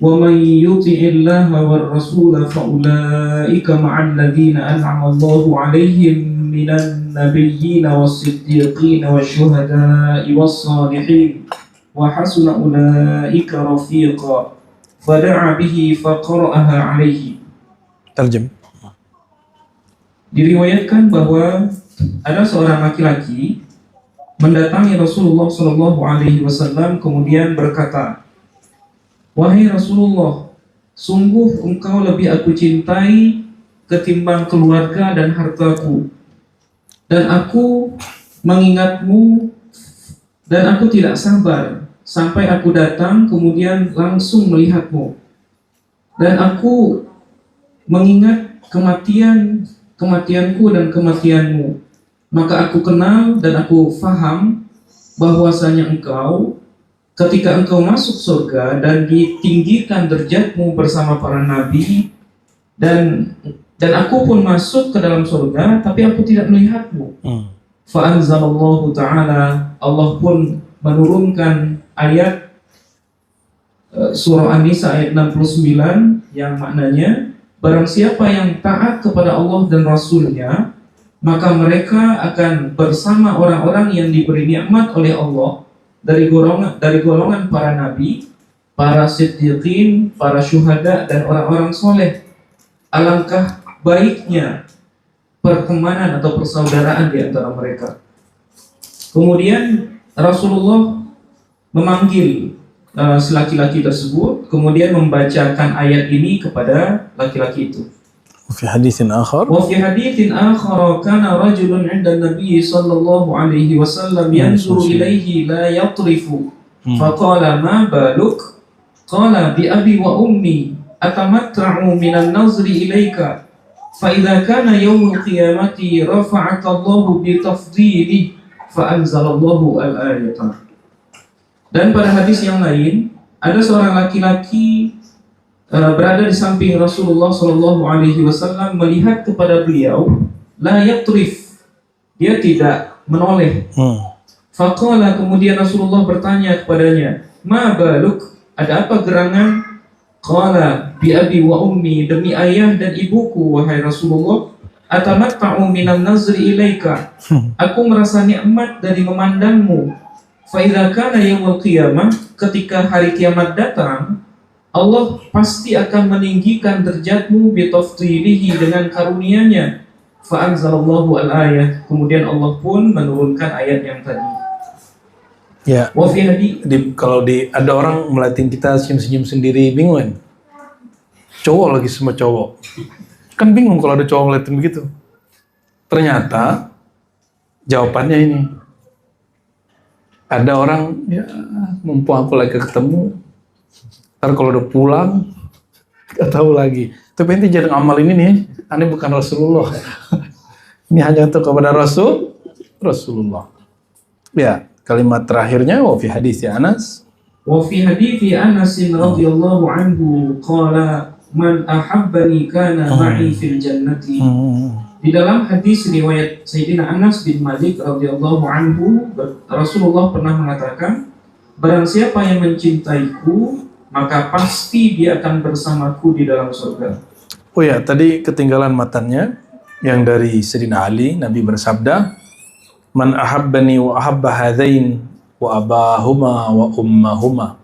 wa man yuti'illaha war rasula fa ulaika ma'al ladzina an'ama Allahu 'alaihim minan nabiyyin was-siddiqin wasyuhada'i was-salihin wa hasuna ulaika rafiqa fada'a bihi faqara'aha 'alaihi. Terjem. Diriwayatkan bahwa ada seorang laki-laki mendatangi Rasulullah Shallallahu Alaihi Wasallam kemudian berkata, wahai Rasulullah, sungguh engkau lebih aku cintai ketimbang keluarga dan hartaku, dan aku mengingatmu dan aku tidak sabar sampai aku datang kemudian langsung melihatmu, dan aku mengingat kematianku dan kematianmu. Maka aku kenal dan aku faham bahwasanya engkau ketika engkau masuk surga dan ditinggikan derajatmu bersama para nabi, dan aku pun masuk ke dalam surga tapi aku tidak melihatmu. Fa anzalallahu ta'ala, Allah pun menurunkan ayat surah An-Nisa ayat 69 yang maknanya barang siapa yang taat kepada Allah dan Rasulnya, maka mereka akan bersama orang-orang yang diberi nikmat oleh Allah dari golongan para nabi, para siddiqin, para syuhada, dan orang-orang soleh. Alangkah baiknya pertemanan atau persaudaraan di antara mereka. Kemudian Rasulullah memanggil si laki-laki tersebut, kemudian membacakan ayat ini kepada laki-laki itu. وفي حديث آخر كان رجل عند النبي صلى الله عليه وسلم ينظر إليه لا يطرف فقال ما بالك قال بأبي وأمي أتمتع من النظر إليك فإذا كان يوم القيامة رفعك الله بتفضيله فأنزل الله الآية. Dan pada hadis yang lain ada seorang laki-laki berada di samping Rasulullah Shallallahu Alaihi Wasallam melihat kepada beliau, la yatrif, dia tidak menoleh. Faqala, kemudian Rasulullah bertanya kepadanya, ma baluk, ada apa gerangan? Qala bi abi wa ummi, demi ayah dan ibuku wahai Rasulullah, atamatta'u minan nazri ilaika, aku merasa nikmat dari memandangmu. Fa idza kana yaumul qiyamah, ketika hari kiamat datang, Allah pasti akan meninggikan derajatmu bitafdilihi, dengan karunia-Nya. Fa anzalallahu al-ayah, kemudian Allah pun menurunkan ayat yang tadi. Ya. Kalau ada orang melihatin kita senyum-senyum sendiri, bingung kan? Cowok lagi semua cowok. Kan bingung kalau ada cowok ngeliatin begitu. Ternyata jawabannya ini. Ada orang, ya mumpung aku lagi ketemu, ntar kalau udah pulang, gak tahu lagi. Tapi nanti jangan amal ini nih, aneh bukan Rasulullah. Ini hanya untuk kepada Rasulullah. Ya, kalimat terakhirnya, wa fi hadits Anas. Wa fi hadits Anas radhiyallahu anhu qala man ahabbani kana ma'i fil jannati. Di dalam hadis riwayat Sayyidina Anas bin Malik radhiyallahu anhu, Rasulullah pernah mengatakan, barang siapa yang mencintaiku, maka pasti dia akan bersamaku di dalam surga. Oh ya, tadi ketinggalan matannya yang dari Sayyidina Ali. Nabi bersabda, man ahabbani wa ahabba hadain wa abahuma wa ummahuma.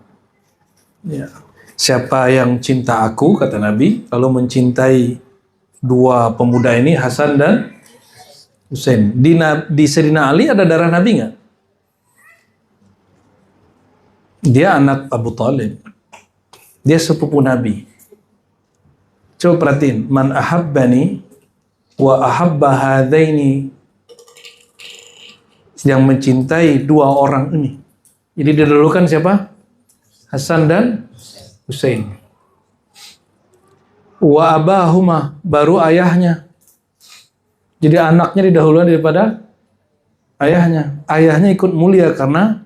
Ya. Siapa yang cinta aku, kata Nabi, lalu mencintai dua pemuda ini, Hasan dan Husain. Di Sayyidina Ali ada darah Nabi nggak? Dia anak Abu Talib. Dia sepupu Nabi. Coba perhatiin, man ahabbani wa ahabba hadaini, yang mencintai dua orang ini. Jadi didahulukan siapa? Hasan dan Husain. Wa abahuma, baru ayahnya. Jadi anaknya didahulukan daripada ayahnya. Ayahnya ikut mulia karena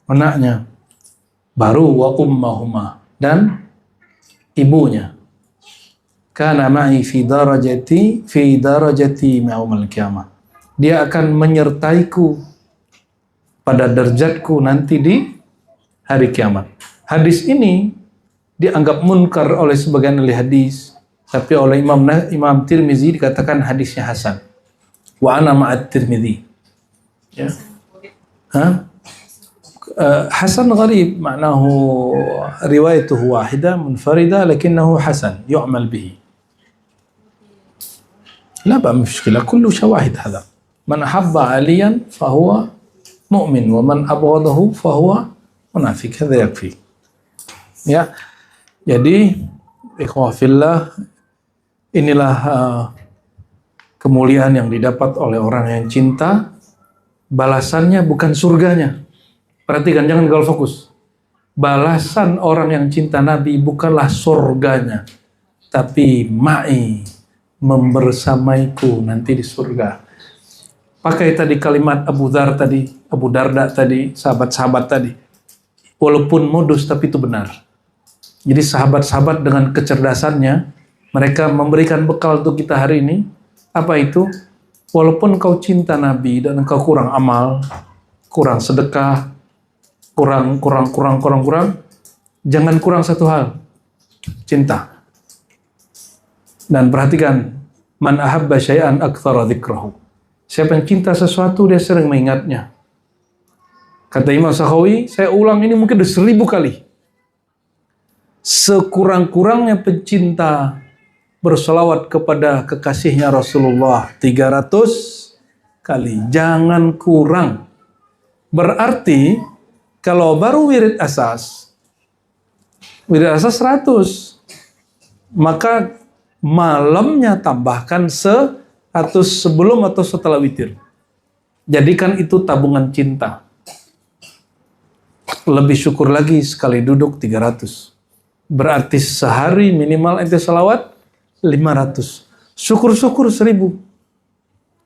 anaknya. Baru wa ummahuma, dan ibunya. Kana ma'i fi darajati yaumal qiyamah. Dia akan menyertaiku pada derajatku nanti di hari kiamat. Hadis ini dianggap munkar oleh sebagian ahli hadis, tapi oleh Imam Tirmizi dikatakan hadisnya hasan. Wa ana ma'at Tirmizi. Ya. Hasan gharib, maknahu riwayatuhu wahidah munfarida lakinnahu hasan yu'mal bihi. لا بقى مشكلة كله شواهد هذا من أحب عليا فهو مؤمن ومن أبغضه فهو منافق هذا يكفي ya. Jadi ikhwah fillah, inilah kemuliaan yang didapat oleh orang yang cinta. Balasannya bukan surganya. Perhatikan, jangan gagal fokus. Balasan orang yang cinta Nabi bukanlah surganya, tapi ma'i, membersamaiku nanti di surga. Pakai tadi kalimat Abu Darda tadi, sahabat-sahabat tadi. Walaupun modus tapi itu benar. Jadi sahabat-sahabat dengan kecerdasannya, mereka memberikan bekal untuk kita hari ini. Apa itu? Walaupun kau cinta Nabi dan engkau kurang amal, kurang sedekah, kurang, jangan kurang satu hal, cinta. Dan perhatikan, man ahabba syai'an aktsara dzikrahu. Siapa yang cinta sesuatu, dia sering mengingatnya. Kata Imam Sakhawi, saya ulang ini mungkin 1000 kali. Sekurang-kurangnya pencinta bersolawat kepada kekasihnya Rasulullah 300 kali. Jangan kurang. Berarti, kalau baru wirid asas 100, maka malamnya tambahkan 100 sebelum atau setelah witir. Jadikan itu tabungan cinta. Lebih syukur lagi sekali duduk 300. Berarti sehari minimal ente salawat 500. Syukur-syukur 1000.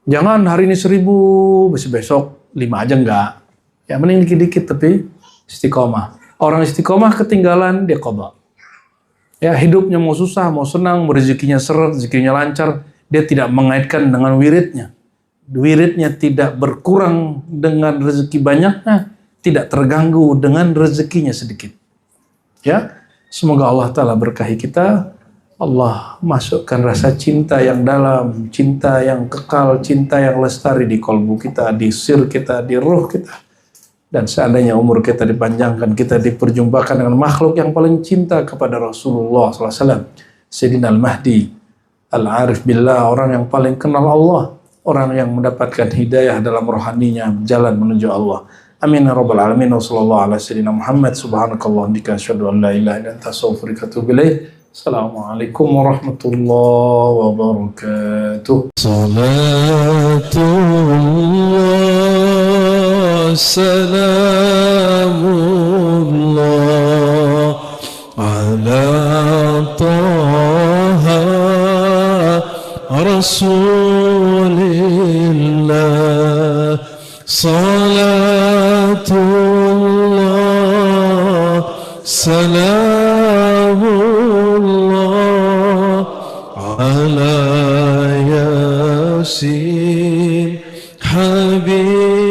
Jangan hari ini 1000, besok 5 aja enggak. Ya mending dikit-dikit tapi istiqomah. Orang istiqomah ketinggalan, dia qadha. Ya, hidupnya mau susah, mau senang, rezekinya seret, rezekinya lancar, dia tidak mengaitkan dengan wiridnya. Wiridnya tidak berkurang dengan rezeki banyaknya, tidak terganggu dengan rezekinya sedikit. Ya, semoga Allah Ta'ala berkahi kita. Allah masukkan rasa cinta yang dalam, cinta yang kekal, cinta yang lestari di kolbu kita, di sir kita, di ruh kita. Dan seandainya umur kita dipanjangkan, kita diperjumpakan dengan makhluk yang paling cinta kepada Rasulullah SAW. Sayyidina Al-Mahdi, Al-Arif Billah, orang yang paling kenal Allah, orang yang mendapatkan hidayah dalam rohaninya, jalan menuju Allah. Amin ya rabbal alamin. Wa sallallahu ala sayyidina Muhammad. Subhanakallah dika asyhadu an la ilaha illa anta astaghfiruka wa atubu ilaik. Assalamualaikum warahmatullahi wabarakatuh. Salatullah, salamullah ala taha rasulillah. Salatullah, salamullah على ياسين